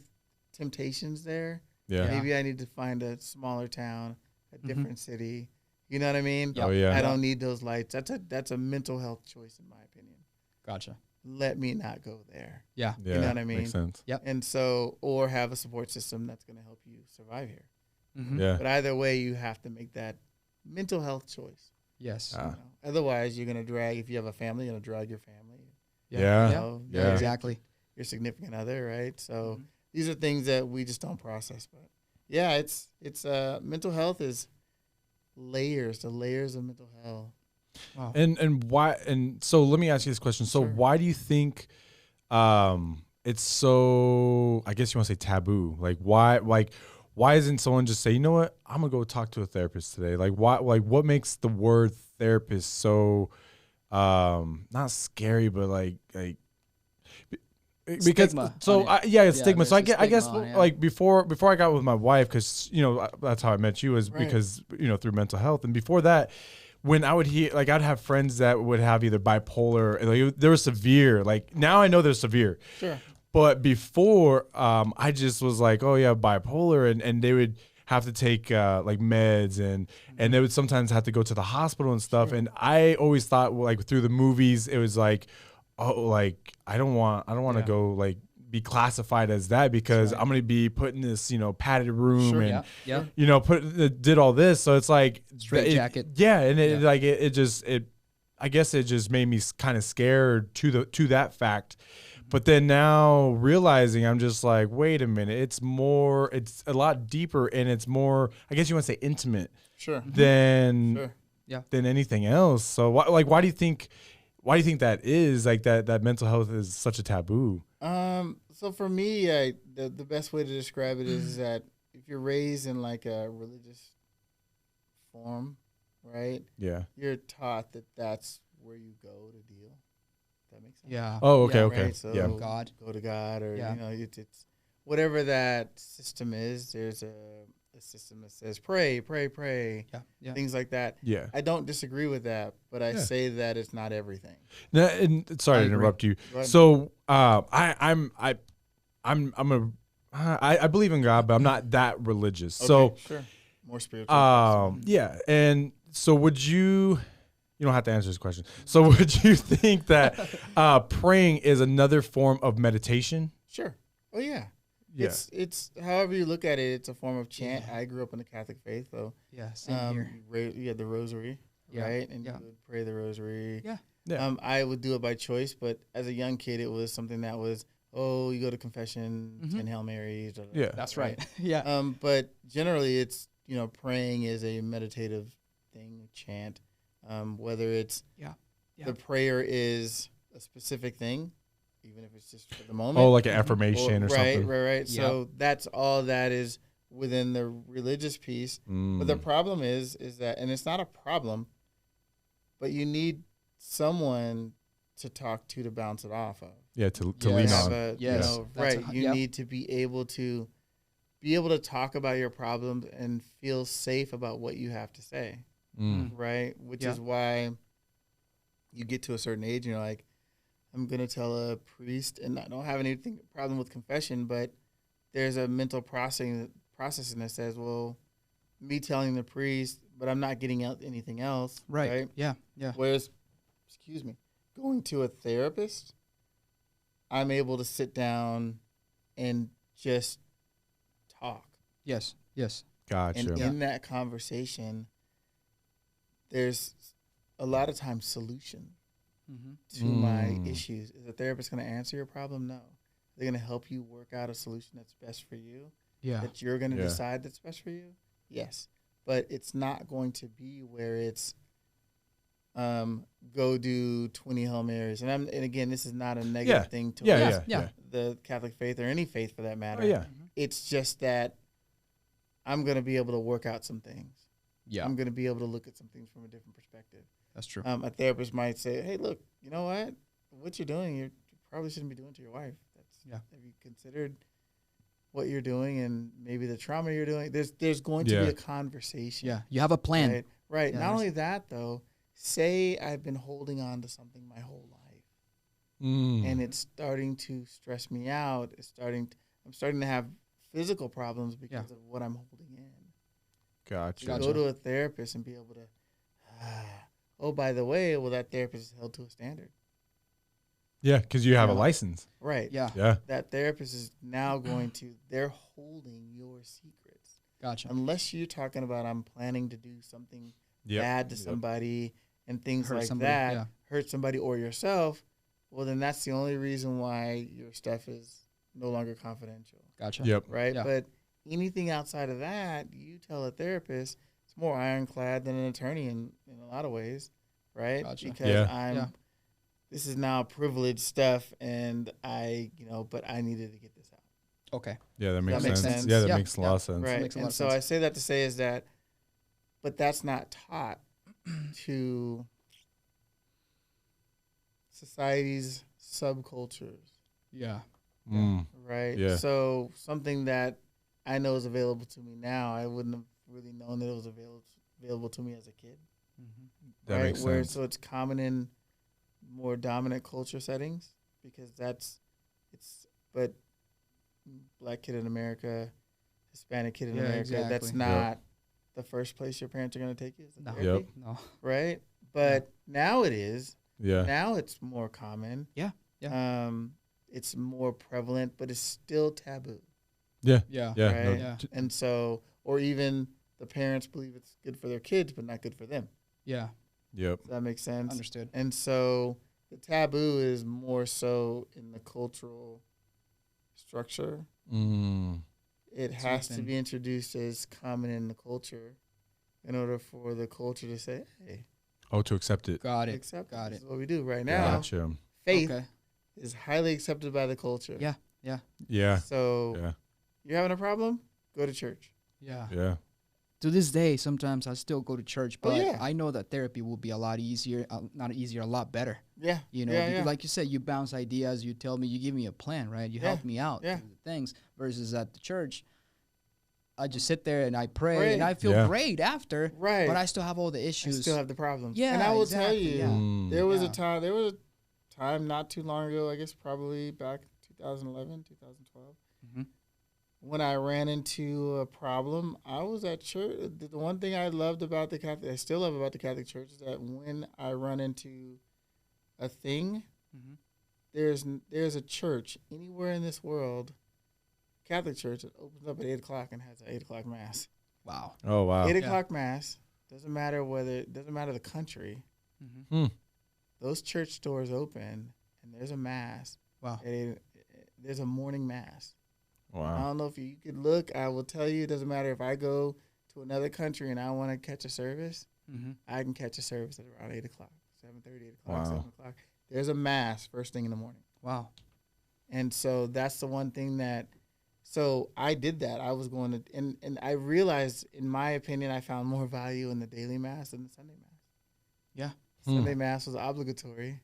temptations there. Yeah. Maybe I need to find a smaller town, a different city. You know what I mean? Yep. Oh yeah. I don't need those lights. That's a mental health choice, in my opinion. Gotcha. Let me not go there. Yeah. Yeah. You know what I mean? Makes sense. And so, or have a support system that's going to help you survive here. Mm-hmm. Yeah. But either way, you have to make that mental health choice. Yes. You know? Otherwise, you're going to drag, if you have a family, you're going to drag your family. Yeah. You know, Yeah. drag Exactly. Your significant other, right? So these are things that we just don't process. But yeah, it's mental health is layers, the layers of mental health. Wow. And why? And so let me ask you this question. So Sure. why do you think it's so? I guess you want to say taboo. Like why? Why isn't someone just say, you know what? I'm gonna go talk to a therapist today. Like why? Like what makes the word therapist so not scary, but like because Stigma so on it. it's stigma. there's So a I guess stigma on it, yeah. like before I got with my wife, because that's how I met you, is Right. because through mental health. And before that, when I would hear, like, I'd have friends that would have either bipolar, like they were severe. Like now I know they're severe, Sure. but before I just was like, oh yeah, bipolar, and they would have to take like meds, and they would sometimes have to go to the hospital and stuff. And I always thought, like, through the movies, it was like, oh, like I don't want to go like be classified as that, because I'm gonna be put in this padded room Sure. and Yeah. did all this. So it's like Straight jacket. Yeah, and I guess it just made me kind of scared to that fact. But then now realizing, I'm just like, wait a minute, it's a lot deeper, and it's more, I guess you want to say, intimate Sure. than Sure. than anything else. So why do you think that is, like, that mental health is such a taboo? So for me, the best way to describe it is that if you're raised in like a religious form, right? Yeah. You're taught that that's where you go to deal. That makes sense. Yeah. Oh, okay, Yeah. okay. Right? So Yeah. God. go to God, or Yeah. it's whatever that system is. There's a system that says pray, Yeah. Yeah. things like that. Yeah. I don't disagree with that, but I say that it's not everything. No, and sorry to agree. interrupt you. Go ahead. So I believe in God, but I'm not that religious. Okay, sure, more spiritual. Yeah, and so would you? You don't have to answer this question. So would you think that praying is another form of meditation? Sure. Oh yeah. Yeah. It's however you look at it, it's a form of chant. I grew up in the Catholic faith, so Yeah. Same here. you had the rosary, Yeah, right? And yeah. you would pray the rosary. Yeah. Yeah. I would do it by choice, but as a young kid, it was something that was, you go to confession, 10 Hail Marys. Yeah. That's right. Yeah. But generally, it's, praying is a meditative thing, chant. Whether it's Yeah. the prayer is a specific thing, even if it's just for the moment. Oh, like an affirmation or right, something. Right. Yeah. So that's all that is within the religious piece. But the problem is that, and it's not a problem, but you need someone to talk to bounce it off of. Yeah, to Yes. lean Have on. a, Yes. That's right. a- You yep. need to be able to talk about your problems and feel safe about what you have to say. Right. Which Yeah. is why you get to a certain age and you're like, I'm going to tell a priest, and I don't have anything problem with confession, but there's a mental processing that says, well, me telling the priest, but I'm not getting out anything else. Right. Yeah. Yeah. Whereas, going to a therapist, I'm able to sit down and just talk. Yes. Yes. Gotcha. And in that conversation, there's a lot of times solution to my issues. Is a therapist going to answer your problem? No. They're going to help you work out a solution that's best for you, Yeah. that you're going to decide that's best for you. Yes. But it's not going to be where it's go do 20 Hail Marys. And again, this is not a negative thing to Yeah. the Catholic faith or any faith for that matter. Oh, yeah. It's just that I'm going to be able to work out some things. Yeah. I'm going to be able to look at some things from a different perspective. That's true. A therapist might say, hey, look, you know what you're doing, you probably shouldn't be doing to your wife. Have you considered what you're doing and maybe the trauma you're doing? There's going to be a conversation. Yeah. You have a plan. Right. Yeah, Not only that, though, say I've been holding on to something my whole life and it's starting to stress me out. I'm starting to have physical problems because of what I'm holding in. Gotcha. Go to a therapist and be able to, oh, by the way, well, that therapist is held to a standard. Yeah, because you have a license. Right. Yeah. Yeah. That therapist is now they're holding your secrets. Gotcha. Unless you're talking about I'm planning to do something bad to somebody and things Hurt like somebody, that, hurt somebody or yourself, well, then that's the only reason why your stuff is no longer confidential. Gotcha. Yep. Right? Yeah. But anything outside of that, you tell a therapist, it's more ironclad than an attorney in a lot of ways, right? Gotcha. Because this is now privileged stuff, and but I needed to get this out. Okay. Yeah, that makes makes sense. sense. Yeah, that Yeah. makes a lot of sense. Right. makes a lot And of so sense. I say that to say is that, but that's not taught to society's subcultures, Yeah. Mm. right? Yeah. So something that I know is available to me now, I wouldn't have really known that it was available to me as a kid. That right? makes Where sense. so it's common in more dominant culture settings because but black kid in America, Hispanic kid in Yeah, America, exactly. that's not the first place your parents are going to take you. Is No. therapy, No. right? But now it is. Yeah. Now it's more common. Yeah. It's more prevalent, but it's still taboo. Yeah. Yeah. Yeah. Right. No, Yeah. And so, or even the parents believe it's good for their kids, but not good for them. Yeah. Yep. Does that make sense? Understood. And so the taboo is more so in the cultural structure. Mm. It It's has to within. be introduced as common in the culture in order for the culture to say, hey, Oh, to accept it. Got it. accept Got this it. is what we do right now. Gotcha. Faith Okay. is highly accepted by the culture. Yeah. Yeah. So Yeah. you're having a problem? Go to church. Yeah. Yeah. To this day, sometimes I still go to church, Oh, but yeah. I know that therapy will be a lot easier. Not easier, a lot better. Yeah. You know, because like you said, you bounce ideas, you tell me, you give me a plan, right? You help me out Yeah. through the things. Versus at the church, I just sit there and I pray. And I feel Yeah. great after. Right. But I still have all the I issues. still have the problems. Yeah, And I will exactly, tell you, yeah. Mm. there was Yeah. a time not too long ago, I guess probably back 2011, 2012, Mhm. when I ran into a problem. I was at church. The one thing I loved about the Catholic, I still love about the Catholic Church, is that when I run into a thing, Mhm. there's a church anywhere in this world, Catholic Church, that opens up at 8:00 and has an 8:00 mass. Wow. Oh, wow. 8:00 mass, doesn't matter the country. Mm-hmm. Those church doors open and there's a mass. Wow. There's a morning mass. I Wow. don't know if you could look. I will tell you, it doesn't matter if I go to another country and I want to catch a service, Mm-hmm. I can catch a service at around 8:00, 7:30, 8:00, Wow. 7:00. There's a mass first thing in the morning. Wow. And so that's the one thing so I did that. I was going to, and I realized, in my opinion, I found more value in the daily mass than the Sunday mass. Yeah. Sunday mass was obligatory.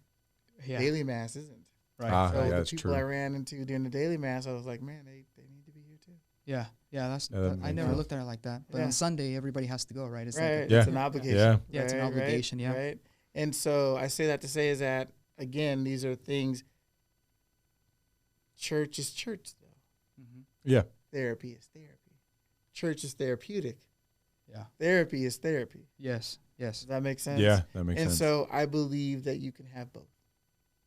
Yeah. Daily mass isn't. Right. Ah, So yeah, the that's people true. I ran into during the daily mass, I was like, man, they need to be here too. Yeah. Yeah. Yeah, that I makes never sense. looked at it like that. But Yeah. on Sunday, everybody has to go, right? It's Right. like Yeah. It's an obligation. Yeah. Yeah, it's an Right, obligation, yeah. Right. And so I say that to say is that, again, these are things, church is church, though. Mm-hmm. Yeah. Therapy is therapy. Church is therapeutic. Yeah. Therapy is therapy. Yes. Yes. Does that make sense? Yeah. That makes And sense. so I believe that you can have both.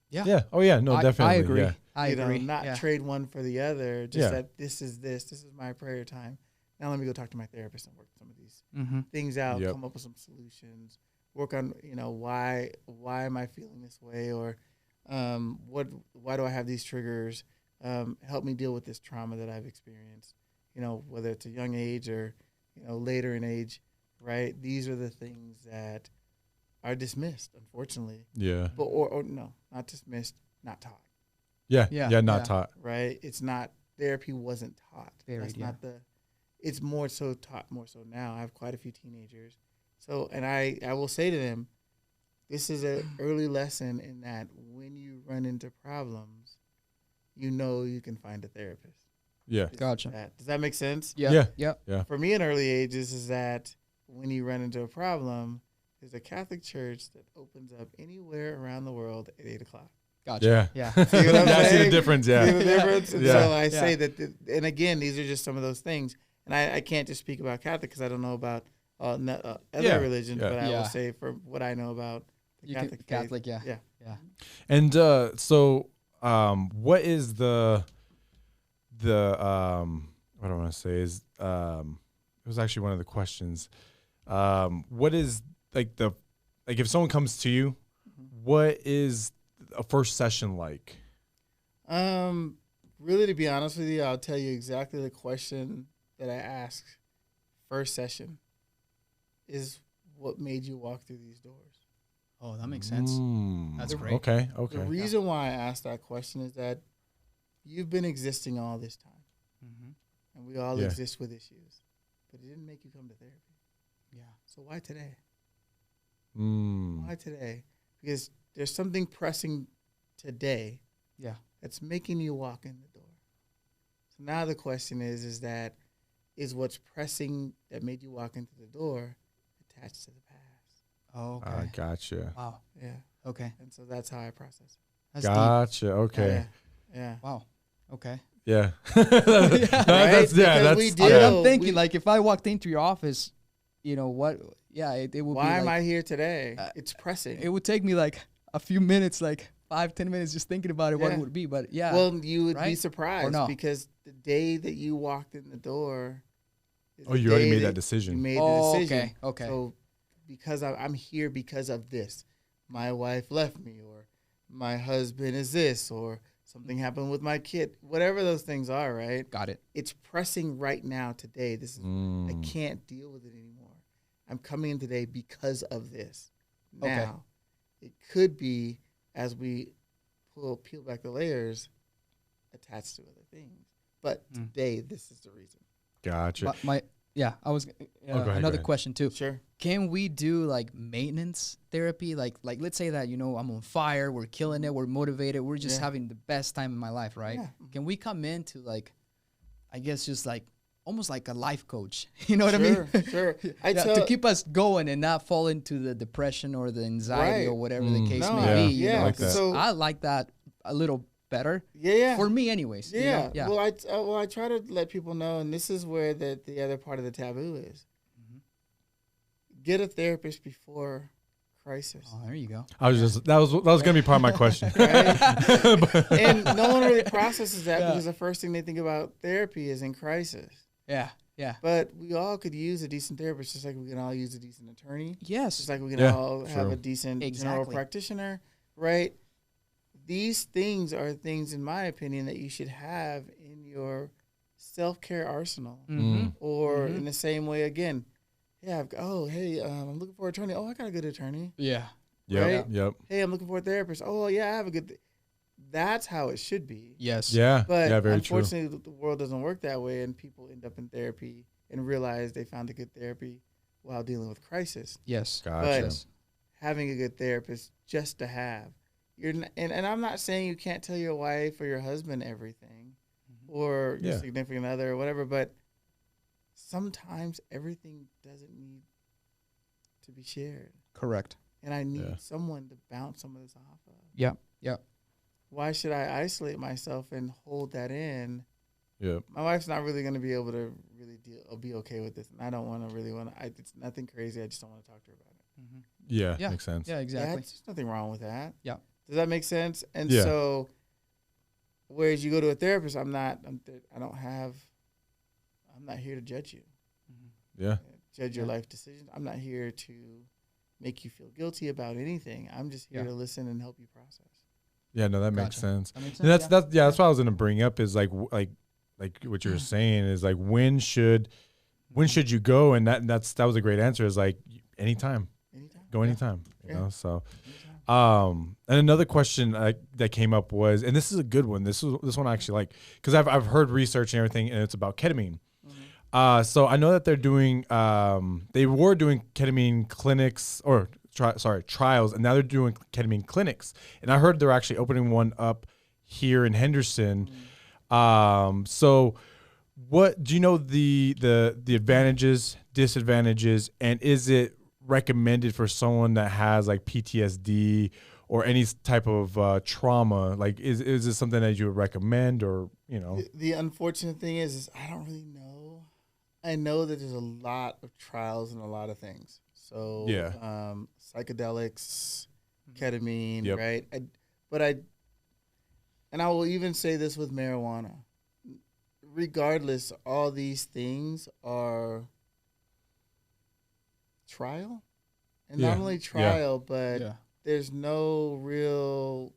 Yeah. Oh, yeah. No, definitely. I agree. Yeah. I You know, agree. not yeah. trade one for the other. Just Yeah. that this is my prayer time. Now let me go talk to my therapist and work some of these Mm-hmm. things out, Yep. come up with some solutions, work on, why am I feeling this way, or why do I have these triggers? Help me deal with this trauma that I've experienced, whether it's a young age or, later in age, right? These are the things that are dismissed, unfortunately. Yeah. But or no, not dismissed, not taught. Yeah. Yeah, Yeah. Not yeah. taught. Right? It's not therapy wasn't taught. Varied, That's yeah. not the. It's more so taught more so now. I have quite a few teenagers, so and I will say to them, this is an early lesson in that when you run into problems, you know you can find a therapist. Yeah. This is Gotcha. that. Does that make sense? Yeah. Yeah. Yeah. Yeah. For me in early ages is that when you run into a problem, there's a Catholic church that opens up anywhere around the world at 8 o'clock. Gotcha. Yeah. Yeah. See what I'm Yeah, I see the saying? difference. See Yeah. the difference? And Yeah. so I Yeah. say that, and again, these are just some of those things. And I can't just speak about Catholic because I don't know about other Yeah. religions, Yeah. but I Yeah. will say from what I know about the You Catholic faith. Catholic, yeah. Yeah. Yeah. And so, what is the what I want to say is it was actually one of the questions. What is like if someone comes to you, what is a first session like? Really, to be honest with you, I'll tell you exactly the question that I asked first session is what made you walk through these doors? Oh, that makes sense. That's great. Okay. The Okay. reason why I asked that question is that you've been existing all this time, Mm-hmm. and we all Yeah. exist with issues, but it didn't make you come to therapy. Yeah. So why today? Mm. Why today? Because there's something pressing today Yeah. that's making you walk in the door. So now the question is that is what's pressing that made you walk into the door attached to the past? Oh, okay. Gotcha. Wow. Yeah. Okay. And so that's how I process it. That's deep. Gotcha. Okay. Yeah. Wow. Okay. Yeah. Right? That's Because we yeah. deal- I'm thinking we- like if I walked into your office, you know what? Yeah, it would Why be am like, I here today? It's pressing. it would take me like a few minutes, like 5-10 minutes, just thinking about it, what it Yeah. would be. But yeah. Well, you would be right? surprised Or no? because the day that you walked in the door. is Oh, the you already day made that You decision. made Oh, the decision. okay, okay. So because I'm here because of this, my wife left me, or my husband is this, or something happened with my kid, whatever those things are, right? Got it. It's pressing right now today. This is I can't deal with it anymore. I'm coming in today because of this. Okay. Now, it could be as we peel back the layers, attached to other things. But today, this is the reason. Gotcha. I was go ahead, another go question too. Sure. Can we do like maintenance therapy? Like let's say that, I'm on fire, we're killing it, we're motivated, we're just Yeah. having the best time in my life, right? Yeah. Can we come in to like, I guess just like almost like a life coach, you know what I mean? Sure. To keep us going and not fall into the depression or the anxiety Right. or whatever the case No, may be. yeah, You know, I like that. 'cause So- I like that a little better. Yeah. For me anyways. you know? Yeah. Well, I try to let people know, and this is where the other part of the taboo is. Get a therapist before crisis. Oh, there you go. I was just that was gonna be part of my question. Right? And no one really processes that Yeah. because the first thing they think about therapy is in crisis. Yeah. Yeah. But we all could use a decent therapist, just like we can all use a decent attorney, Yes. just like we can Yeah, all have true. a decent general Exactly. practitioner, right? These things are things, in my opinion, that you should have in your self-care arsenal. Mm-hmm. Or in the same way, again, I'm looking for an attorney. Oh, I got a good attorney. Yeah. Yep. Right? Yep. Hey, I'm looking for a therapist. Oh, yeah, I have a good. That's how it should be. Yes. Yeah. But yeah. Very true. unfortunately, the world doesn't work that way, and people end up in therapy and realize they found a good therapy while dealing with crisis. Yes. Gotcha. But having a good therapist just to have, and I'm not saying you can't tell your wife or your husband everything, or your Yeah. significant other or whatever, but sometimes everything doesn't need to be shared. Correct. And I need Yeah. someone to bounce some of this off of. Yeah. Yeah. Why should I isolate myself and hold that in? Yep. My wife's not really going to be able to really be okay with this. And I don't it's nothing crazy. I just don't want to talk to her about it. Yeah. Yeah. Makes sense. Yeah. Exactly. There's nothing wrong with that. Yeah. Does that make sense? And Yeah. so, whereas you go to a therapist, I'm not here to judge you, Yeah. judge your life decisions. I'm not here to make you feel guilty about anything. I'm just here Yeah. to listen and help you process. Yeah. No, that makes Gotcha. sense. That makes And sense. that's what I was gonna bring up is like what you were saying is like when should you go, and that was a great answer, is like anytime. Anytime. Go anytime. You know, so. And another question that came up was, and this is a good one. This one I actually like because I've heard research and everything, and it's about ketamine. So I know that they're doing, they were doing ketamine clinics or trials, and now they're doing ketamine clinics. And I heard they're actually opening one up here in Henderson. So what do you know the advantages, disadvantages, and is it recommended for someone that has like PTSD or any type of trauma? Like, is this something that you would recommend, or, you know? The unfortunate thing is I don't really know. I know that there's a lot of trials and a lot of things. So psychedelics, ketamine, right? And I will even say this with marijuana. Regardless, all these things are trial, and not only trial, but there's no real,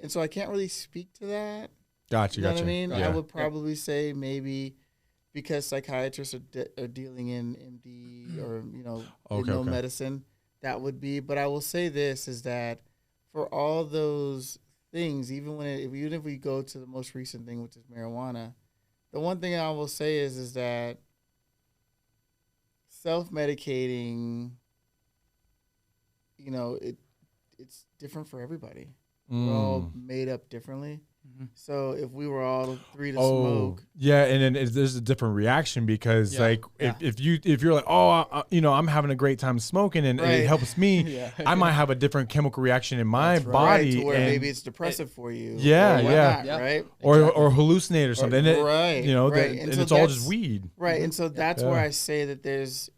and so I can't really speak to that. Gotcha. You know what I mean? I would probably say maybe because psychiatrists are dealing in MD or medicine, that would be. But I will say this is that for all those things, even if we go to the most recent thing, which is marijuana, the one thing I will say is that self-medicating, it's different for everybody. We're all made up differently. So if we were all three to smoke, and then there's a different reaction because if you're like, I'm having a great time smoking and it helps me, I might have a different chemical reaction in my body, to where maybe it's depressive for you, right, or hallucinate or something, and and it's all just weed, right? And so that's where I say that there's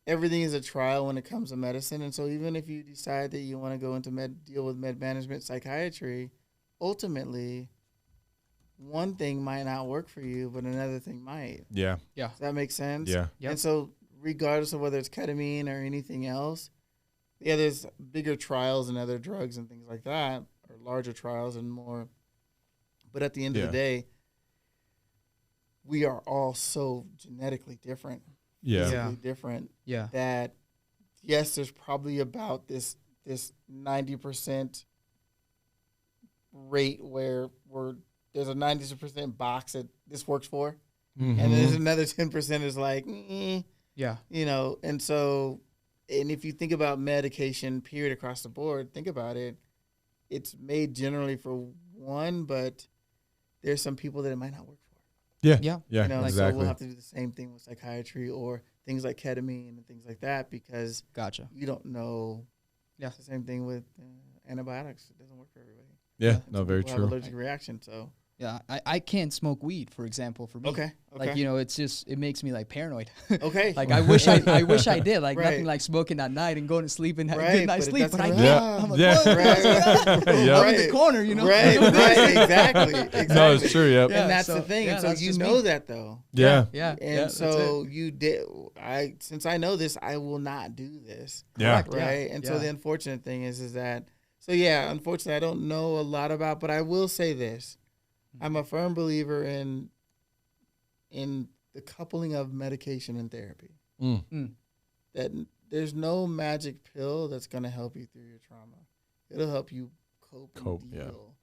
everything is a trial when it comes to medicine, and so even if you decide that you want to go into deal with med management psychiatry, ultimately, one thing might not work for you, but another thing might. Yeah. Does that make sense? Yeah. Yep. And so regardless of whether it's ketamine or anything else, there's bigger trials and other drugs and things like that, or larger trials and more. But at the end of the day, we are all so genetically different, physically different, that, yes, there's probably about this 90% rate where there's a 90% box that this works for, and there's another 10% is like, and so, and if you think about medication, period, across the board, think about it, it's made generally for one, but there's some people that it might not work for. Exactly. So we'll have to do the same thing with psychiatry or things like ketamine and things like that because you don't know. It's the same thing with antibiotics. It doesn't work for everybody. Very true. Have allergic reaction, so. Yeah, I can't smoke weed, for example, for me. Okay. Like, it's just, it makes me like paranoid. Okay. Like I wish I did. Like nothing like smoking at night and going to sleep and having a good night's sleep, but I can't. I'm like, I'm in the corner, Right, exactly. No, it's true, And that's the thing. And so you know that though. And so you did, since I know this, I will not do this. Correct. Right. And so the unfortunate thing is that, unfortunately I don't know a lot about, but I will say this. I'm a firm believer in the coupling of medication and therapy. That there's no magic pill that's going to help you through your trauma. It'll help you cope and deal.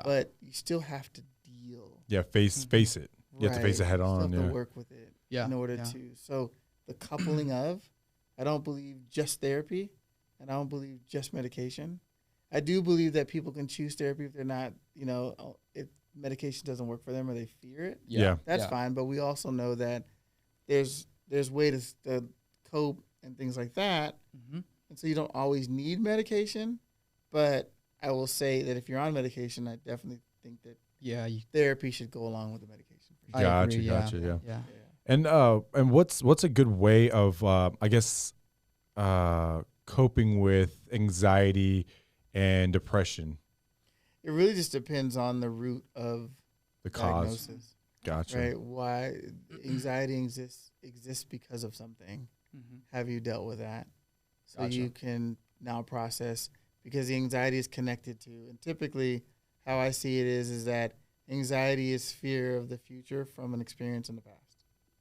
But you still have to deal. Face it. You have to face it head on. You have to work with it in order to. So the coupling of, I don't believe just therapy, and I don't believe just medication. I do believe that people can choose therapy if they're not, if medication doesn't work for them or they fear it. That's fine. But we also know that there's ways to cope and things like that. And so you don't always need medication. But I will say that if you're on medication, I definitely think that therapy should go along with the medication. Gotcha. And what's a good way of coping with anxiety and depression? It really just depends on the root of the diagnosis. Cause. Gotcha. Right? Why anxiety exists because of something. Have you dealt with that? So you can now process, because the anxiety is connected to, and typically how I see it is that anxiety is fear of the future from an experience in the past.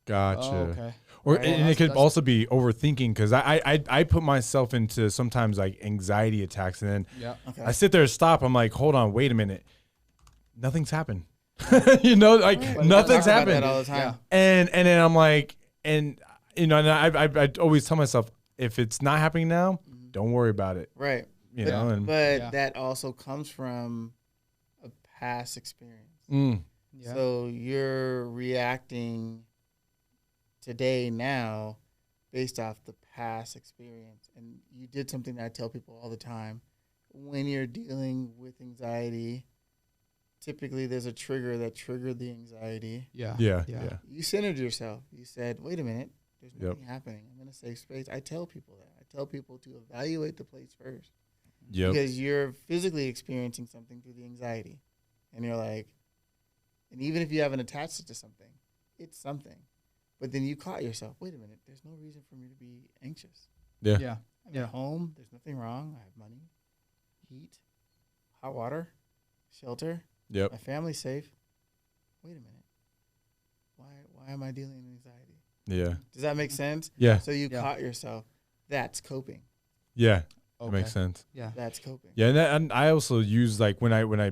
Gotcha. Oh, okay. Or Right. and it could also be overthinking because I put myself into sometimes like anxiety attacks, and then Yeah. Okay. I sit there and stop. I'm like, hold on, wait a minute, nothing's happened. You know, like Right. nothing's Talk about that happened. all the time. Yeah. And then I'm like, and you know, and I always tell myself, if it's not happening now, don't worry about it. Right. You But, know, and but Yeah. that also comes from a past experience. Yeah. So you're reacting today now based off the past experience. And you did something that I tell people all the time. When you're dealing with anxiety, typically there's a trigger that triggered the anxiety. Yeah. yeah, Yeah. yeah, You centered yourself. You said, wait a minute, there's Yep. nothing happening. I'm in a safe space. I tell people that. I tell people to evaluate the place first. yep, Because you're physically experiencing something through the anxiety. And you're like, and even if you haven't attached it to something, it's something. But then you caught yourself, wait a minute, there's no reason for me to be anxious. yeah, Yeah. I'm Yeah. at home, there's nothing wrong. I have money, heat, hot water, shelter. yep, My family's safe. Wait a minute. Why am I dealing with anxiety? yeah, Does that make sense? yeah, So you Yeah. caught yourself. That's coping. yeah. Okay. That makes sense. Yeah. That's coping. Yeah, and I also use like when I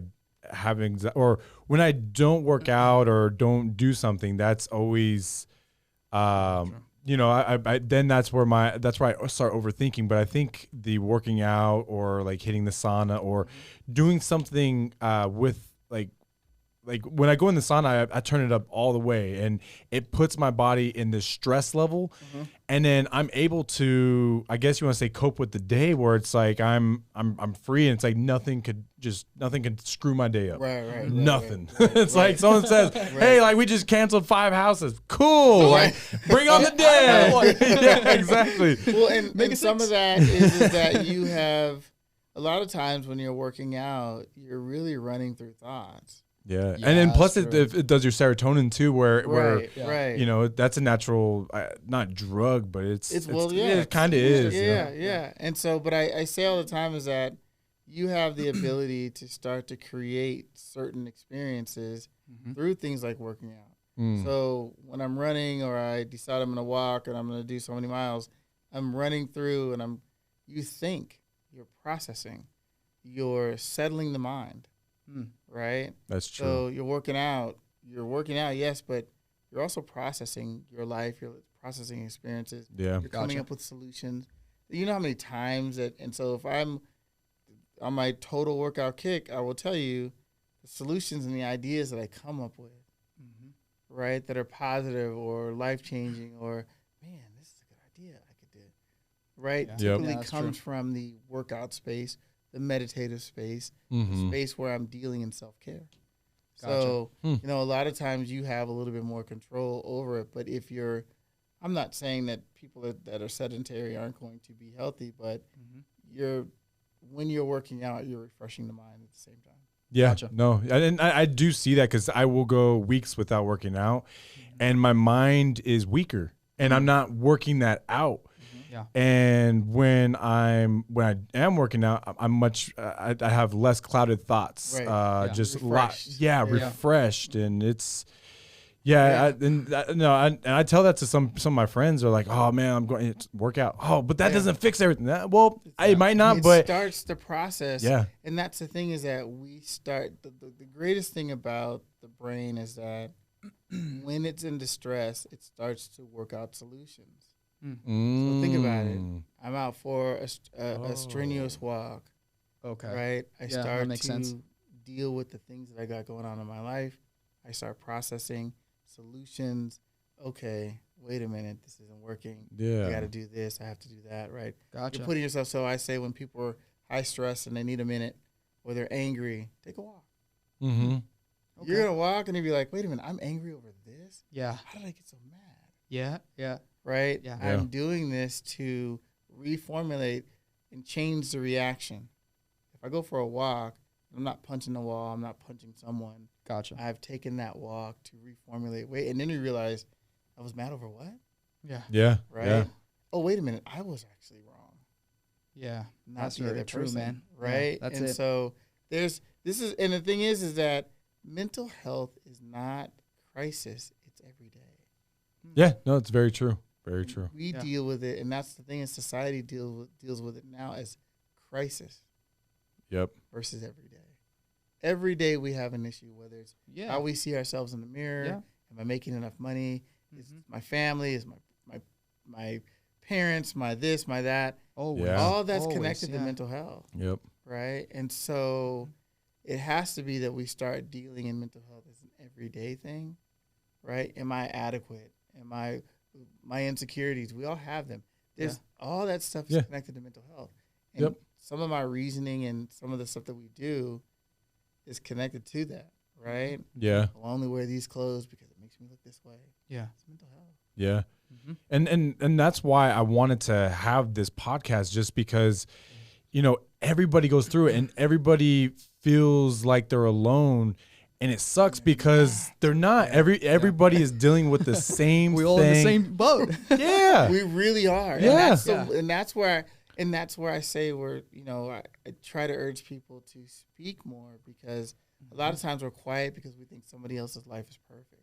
have anxiety or when I don't work out or don't do something, that's always, you know, I then that's where I start overthinking. But I think the working out or like hitting the sauna or doing something with like when I go in the sauna, I turn it up all the way, and it puts my body in this stress level, and then I'm able to, I guess you want to say, cope with the day, where it's like I'm free, and it's like nothing could screw my day up. Right. Nothing. right, It's like right. someone says, "Hey, like we just canceled 5 houses. Cool. Like bring on the dead." Yeah, exactly. Well, and some of that is that you have a lot of times when you're working out, you're really running through thoughts. Yeah, Yeah, and then plus that's it does your serotonin too, where Right. you know that's a natural not drug, but it kind of is. Yeah. And so, but I say all the time is that you have the ability to start to create certain experiences through things like working out. So when I'm running or I decide I'm going to walk and I'm going to do so many miles, I'm running through and you think, you're processing, you're settling the mind. Right? That's true. So you're working out, yes, but you're also processing your life, you're processing experiences. Yeah. You're coming up with solutions. You know how many times and so if I'm on my total workout kick, I will tell you the solutions and the ideas that I come up with, right, that are positive or life-changing or, man, this is a good idea I could do, right? Yeah. Typically Yeah, that's comes true. from the workout space, the meditative space, Mm-hmm. the space where I'm dealing in self-care. Gotcha. So, you know, a lot of times you have a little bit more control over it. But if I'm not saying that people that are sedentary aren't going to be healthy, but when you're working out, you're refreshing the mind at the same time. Yeah, Gotcha. no, and I do see that because I will go weeks without working out, and my mind is weaker, and I'm not working that out. Yeah. And when I am working out, I'm much. I have less clouded thoughts. Right. Yeah. Just Refreshed. yeah, Yeah. refreshed, and it's. Yeah, I tell that to some of my friends. Are like, "Oh man, I'm going to work out." Oh, but that doesn't fix everything. Well, it might not, It but starts the process. Yeah. And that's the thing is that we start, the greatest thing about the brain is that when it's in distress, it starts to work out solutions. So think about it. I'm out for a strenuous walk, Okay. right? I Yeah, that start makes to sense. deal with the things that I got going on in my life. I start processing solutions. Okay, wait a minute, this isn't working. Yeah. I got to do this. I have to do that, right? Gotcha. You're putting yourself. So I say when people are high stress and they need a minute, or they're angry, take a walk. Mm-hmm. You're gonna walk and you'll be like, wait a minute, I'm angry over this. Yeah. How did I get so mad? Yeah. Yeah. Right? Yeah. I'm doing this to reformulate and change the reaction. If I go for a walk, I'm not punching the wall. I'm not punching someone. Gotcha. I've taken that walk to reformulate. Wait, and then you realize I was mad over what? Yeah. Yeah. Right? Yeah. Oh, wait a minute, I was actually wrong. Yeah. Not That's the very other true, person, man. Yeah, right? that's and it. so and the thing is that mental health is not crisis, it's every day. Yeah, no, it's very true. Very true. We deal with it, and that's the thing. Is society deals with it now as crisis. Yep. Versus every day. Every day we have an issue, whether it's Yeah. how we see ourselves in the mirror. Yeah. Am I making enough money? Is my family? Is my parents? My this? My that? Always. Yeah. All that's Always, connected to yeah. mental health, Yep. right? And so it has to be that we start dealing in mental health as an everyday thing, right? Am I adequate? Am I my insecurities? We all have them. There's all that stuff is connected to mental health. And some of my reasoning and some of the stuff that we do is connected to that, right? Yeah. I'll only wear these clothes because it makes me look this way. Yeah. It's mental health. Yeah. And that's why I wanted to have this podcast, just because, you know, everybody goes through it and everybody feels like they're alone, and it sucks because they're not. Everybody is dealing with the same We all in the same boat. Yeah. We really are. Yeah. And that's where I say I try to urge people to speak more, because a lot of times we're quiet because we think somebody else's life is perfect.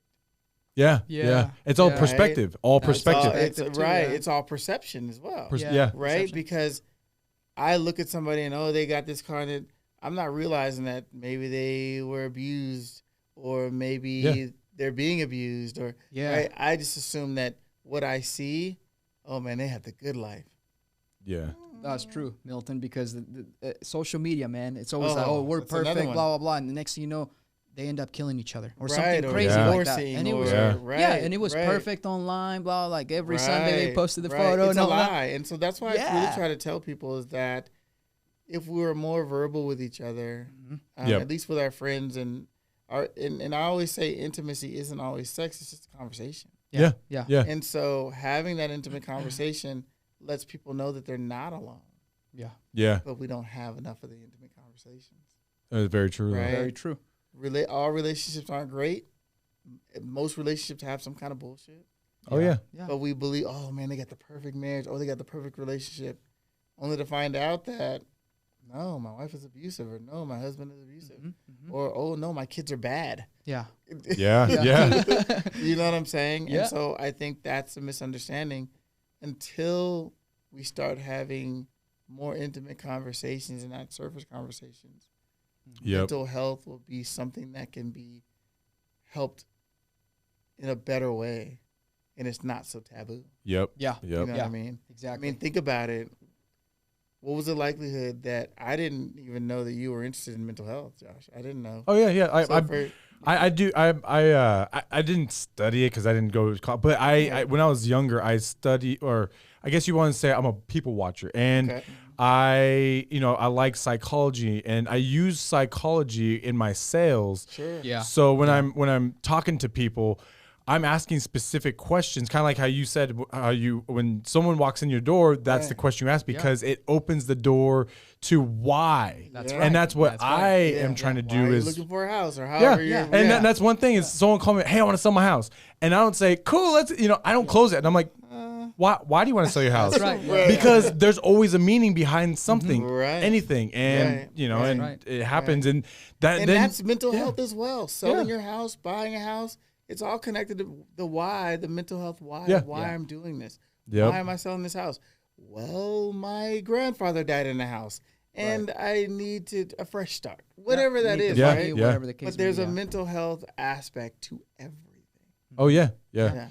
Yeah. Yeah. Yeah. It's all Yeah. perspective. All perspective. It's Perspective too, right. yeah. It's all perception as well. Yeah. Right? Perception. Because I look at somebody and they got this car, and I'm not realizing that maybe they were abused, or maybe they're being abused, or right? I just assume that what I see, oh man, they have the good life. Yeah. That's true, Milton, because the social media, man, it's always like, we're that's another perfect, one. blah, blah, blah. And the next thing you know, they end up killing each other or Right, something or crazy like that. divorcing, And it was, or- and it was right. perfect online, blah, like every Sunday they posted the right. photo. It's and a all that. lie. And so that's why I really try to tell people is that if we were more verbal with each other, at least with our friends, and I always say intimacy isn't always sex, it's just a conversation. Yeah. And so having that intimate conversation lets people know that they're not alone. Yeah. But we don't have enough of the intimate conversations. That's very true. though. Right. Very true. All relationships aren't great. Most relationships have some kind of bullshit. Oh yeah. But we believe, oh man, they got the perfect marriage, they got the perfect relationship, only to find out that no, my wife is abusive, or no, my husband is abusive, or oh no, my kids are bad. Yeah. Yeah. You know what I'm saying? Yeah. And so I think that's a misunderstanding. Until we start having more intimate conversations and not surface conversations, mental health will be something that can be helped in a better way, and it's not so taboo. Yep. Yeah. You know what I mean? Exactly. I mean, think about it. What was the likelihood that I didn't even know that you were interested in mental health, Josh? I didn't know. Oh yeah. So I didn't study it because I didn't go to college, but I when I was younger I studied, or I guess you want to say I'm a people watcher, and I like psychology, and I use psychology in my sales. Sure. Yeah. So when I'm talking to people, I'm asking specific questions, kind of like how you said, when someone walks in your door, that's the question you ask, because it opens the door to why. That's And right. that's what That's I am trying to Why do are you is looking for a house, or however that's one thing is someone call me, hey, I want to sell my house, and I don't say cool, let's I don't close it, and I'm like, why do you want to sell your house? That's right. Right. Because there's always a meaning behind something, Right. anything, and Right. and it happens, and And that's mental health as well. Selling your house, buying a house, it's all connected to the why, the mental health why, I'm doing this. Yep. Why am I selling this house? Well, my grandfather died in the house, and I need a fresh start. Whatever that is, Yeah. right? Yeah. Whatever the case But there's may a be, mental health aspect to everything. Oh yeah. Yeah.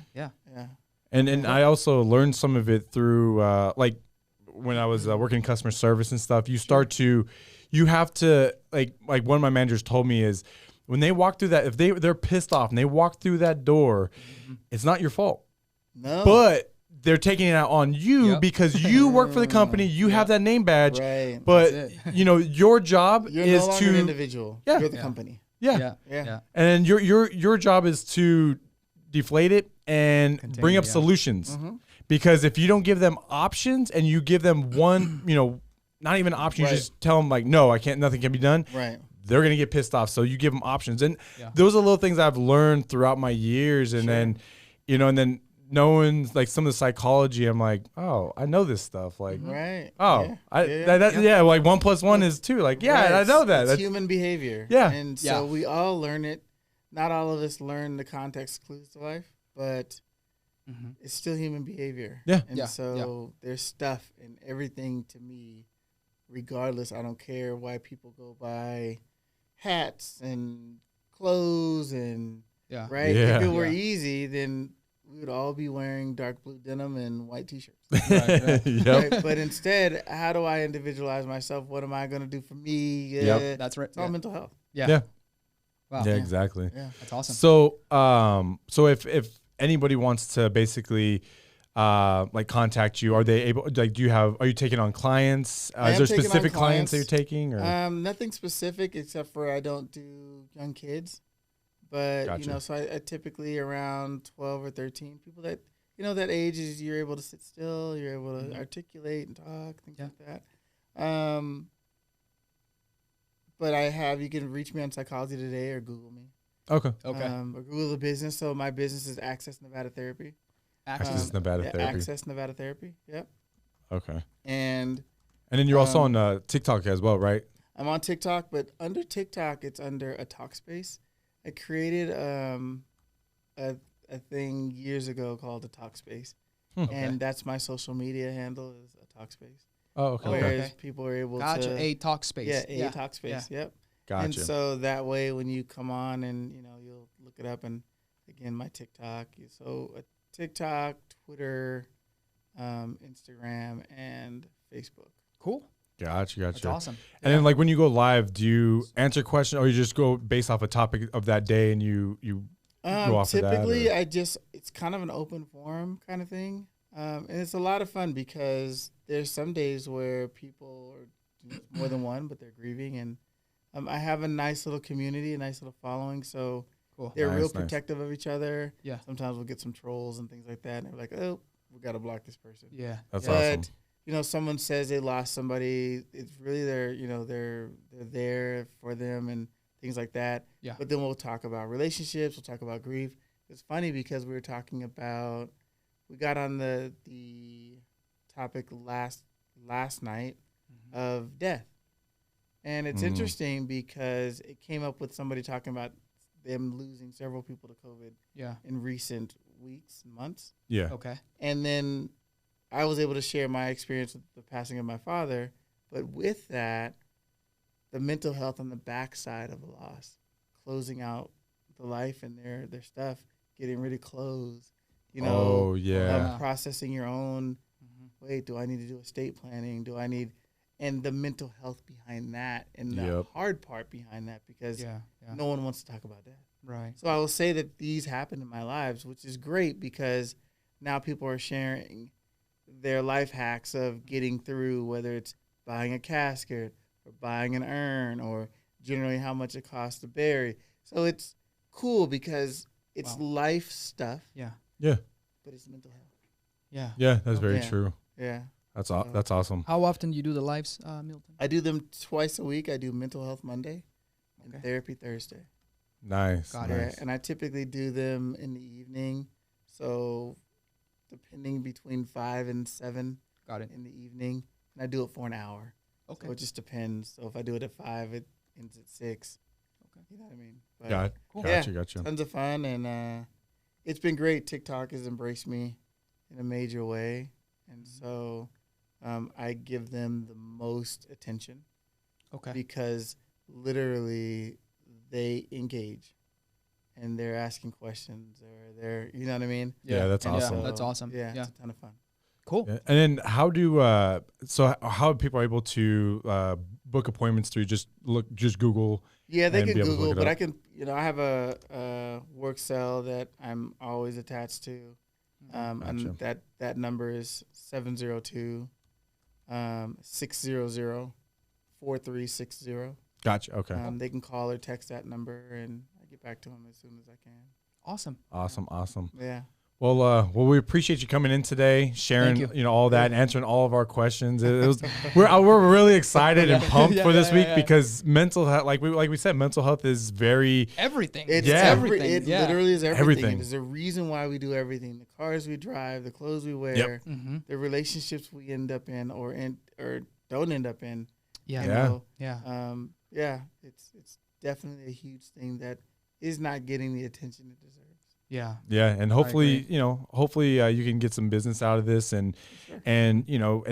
And I also learned some of it through like when I was working in customer service and stuff. You have to like one of my managers told me is, when they walk through that, if they're pissed off and they walk through that door, it's not your fault. No. But they're taking it out on you because you work for the company, you have that name badge. Right. But your job You're is no longer to an individual. Yeah. You're the company. Yeah. Yeah. And your job is to deflate it and bring up yeah. solutions. Because if you don't give them options and you give them one, not even options, you just tell them like, no, I can't, nothing can be done. Right. They're going to get pissed off. So you give them options. And those are little things I've learned throughout my years. And then, and then knowing like some of the psychology, I'm like, oh, I know this stuff. Like, Right. oh, Yeah. like 1 + 1 is 2. Like, yeah, I know that. It's That's human behavior. Yeah. And so we all learn it. Not all of us learn the context clues to life, but it's still human behavior. Yeah. And so there's stuff in everything to me, regardless. I don't care why people go buy hats and clothes and right. Yeah. If it were easy, then we would all be wearing dark blue denim and white t-shirts. Yep. Right? But instead, how do I individualize myself? What am I going to do for me? Yep. That's right. It's all mental health. Yeah. Wow. Yeah, exactly. Yeah. That's awesome. So, so if anybody wants to basically, like contact you, are they able? Like, are you taking on clients? Is there specific clients that you're taking? Or? Nothing specific except for I don't do young kids, but you know, so I typically around 12 or 13 people that that age is you're able to sit still, you're able to articulate and talk, things like that. But you can reach me on Psychology Today or Google me. Okay. Or Google the business. So my business is Access Nevada Therapy. Access Nevada Therapy. Access Nevada Therapy. Yep. Okay. And then you're also on TikTok as well, right? I'm on TikTok, but under TikTok, it's under a talk space. I created a thing years ago called a talk space, and that's my social media handle is a talk space. Oh, okay. Whereas people are able to a talk space. Yeah, a talk space. Yeah. Yep. Gotcha. And so that way, when you come on and you'll look it up, and again, my TikTok. So TikTok, Twitter, Instagram, and Facebook. Cool. Gotcha. That's awesome. And then, like, when you go live, do you answer questions, or you just go based off a topic of that day, and you go off typically, of that? it's kind of an open forum kind of thing, and it's a lot of fun because there's some days where people are more than one, but they're grieving, and I have a nice little community, a nice little following, so they're real protective of each other. Yeah. Sometimes we'll get some trolls and things like that, and they're like, "Oh, we got to block this person." Yeah. That's awesome. Someone says they lost somebody, it's really they're there for them and things like that. Yeah. But then we'll talk about relationships. We'll talk about grief. It's funny because we got on the topic last night of death. And it's interesting because it came up with somebody talking about them losing several people to COVID in recent weeks and months. Yeah. Okay. And then I was able to share my experience with the passing of my father. But with that, the mental health on the backside of a loss, closing out the life and their stuff, getting rid of clothes, processing your own, wait, do I need to do estate planning? And the mental health behind that and the hard part behind that, because no one wants to talk about that. Right. So I will say that these happened in my lives, which is great because now people are sharing their life hacks of getting through, whether it's buying a casket or buying an urn or generally how much it costs to bury. So it's cool because it's life stuff. Yeah. Yeah. But it's mental health. Yeah. Yeah, that's very true. Yeah. That's awesome. How often do you do the lives, Milton? I do them twice a week. I do Mental Health Monday and Therapy Thursday. Nice. Got nice. it. And I typically do them in the evening. So depending between 5 and 7 in the evening. And I do it for an hour. Okay. So it just depends. So if I do it at 5, it ends at 6. Okay. You know what I mean? But Gotcha. Tons of fun. And it's been great. TikTok has embraced me in a major way. And so I give them the most attention. Okay. Because literally they engage. And they're asking questions, or they're, you know what I mean? Yeah, that's awesome. Yeah, that's awesome. Yeah, it's a ton of fun. Cool. Yeah. And then how do how people are able to book appointments through just Google? Yeah, they can Google, but I can, I have a work cell that I'm always attached to. And that number is 702 600 4360. Gotcha. Okay. They can call or text that number, and I get back to them as soon as I can. Awesome. Yeah. Well, we appreciate you coming in today, sharing, all that, and answering all of our questions. We're really excited and pumped for this week because mental health, like we said, mental health is very everything. It's everything. It literally is everything. There's a reason why we do everything: the cars we drive, the clothes we wear, the relationships we end up in or don't end up in. Yeah. It's definitely a huge thing that is not getting the attention it deserves. Yeah. Yeah, and hopefully, agree. hopefully you can get some business out of this, and and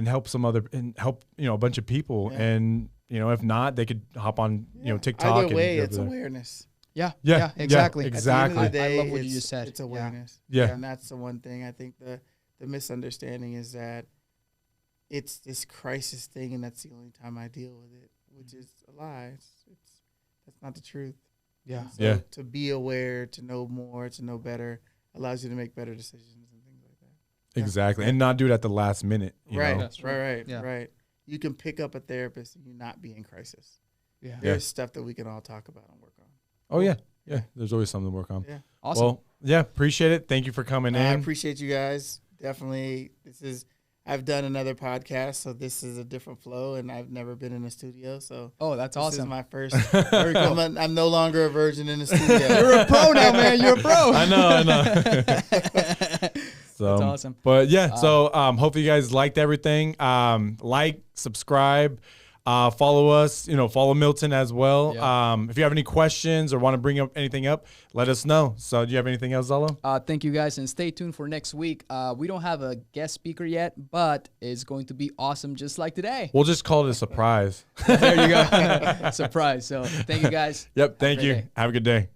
help a bunch of people, Yeah. and if not, they could hop on TikTok. Either way, and it's awareness. Yeah. Yeah, Yeah. Exactly. exactly. At the end of the day, I love what you it's- just said. It's awareness. Yeah. And that's the one thing. I think the misunderstanding is that it's this crisis thing, and that's the only time I deal with it, which is a lie. That's not the truth. Yeah. So Yeah. to be aware, to know more, to know better, allows you to make better decisions and things like that. Exactly, and not do it at the last minute. Right, know? That's right. right, Yeah. right. You can pick up a therapist and you not be in crisis. Yeah. There's stuff that we can all talk about and work on. Oh yeah. There's always something to work on. Yeah. Awesome. Well, yeah, appreciate it. Thank you for coming I in. appreciate you guys. Definitely, I've done another podcast, so this is a different flow, and I've never been in a studio, so Oh, that's this is awesome. my first. I'm no longer a virgin in the studio. You're a pro now, man. You're a pro. I know. So, That's awesome. But yeah, so hopefully you guys liked everything. Like, subscribe, follow us. Follow Milton as well. Yeah. If you have any questions or want to bring up anything up, let us know. So, do you have anything else, Zalo? Thank you guys, and stay tuned for next week. We don't have a guest speaker yet, but it's going to be awesome, just like today. We'll just call it a surprise. There you go. Surprise. So thank you guys. Yep. Thank great you. day. Have a good day.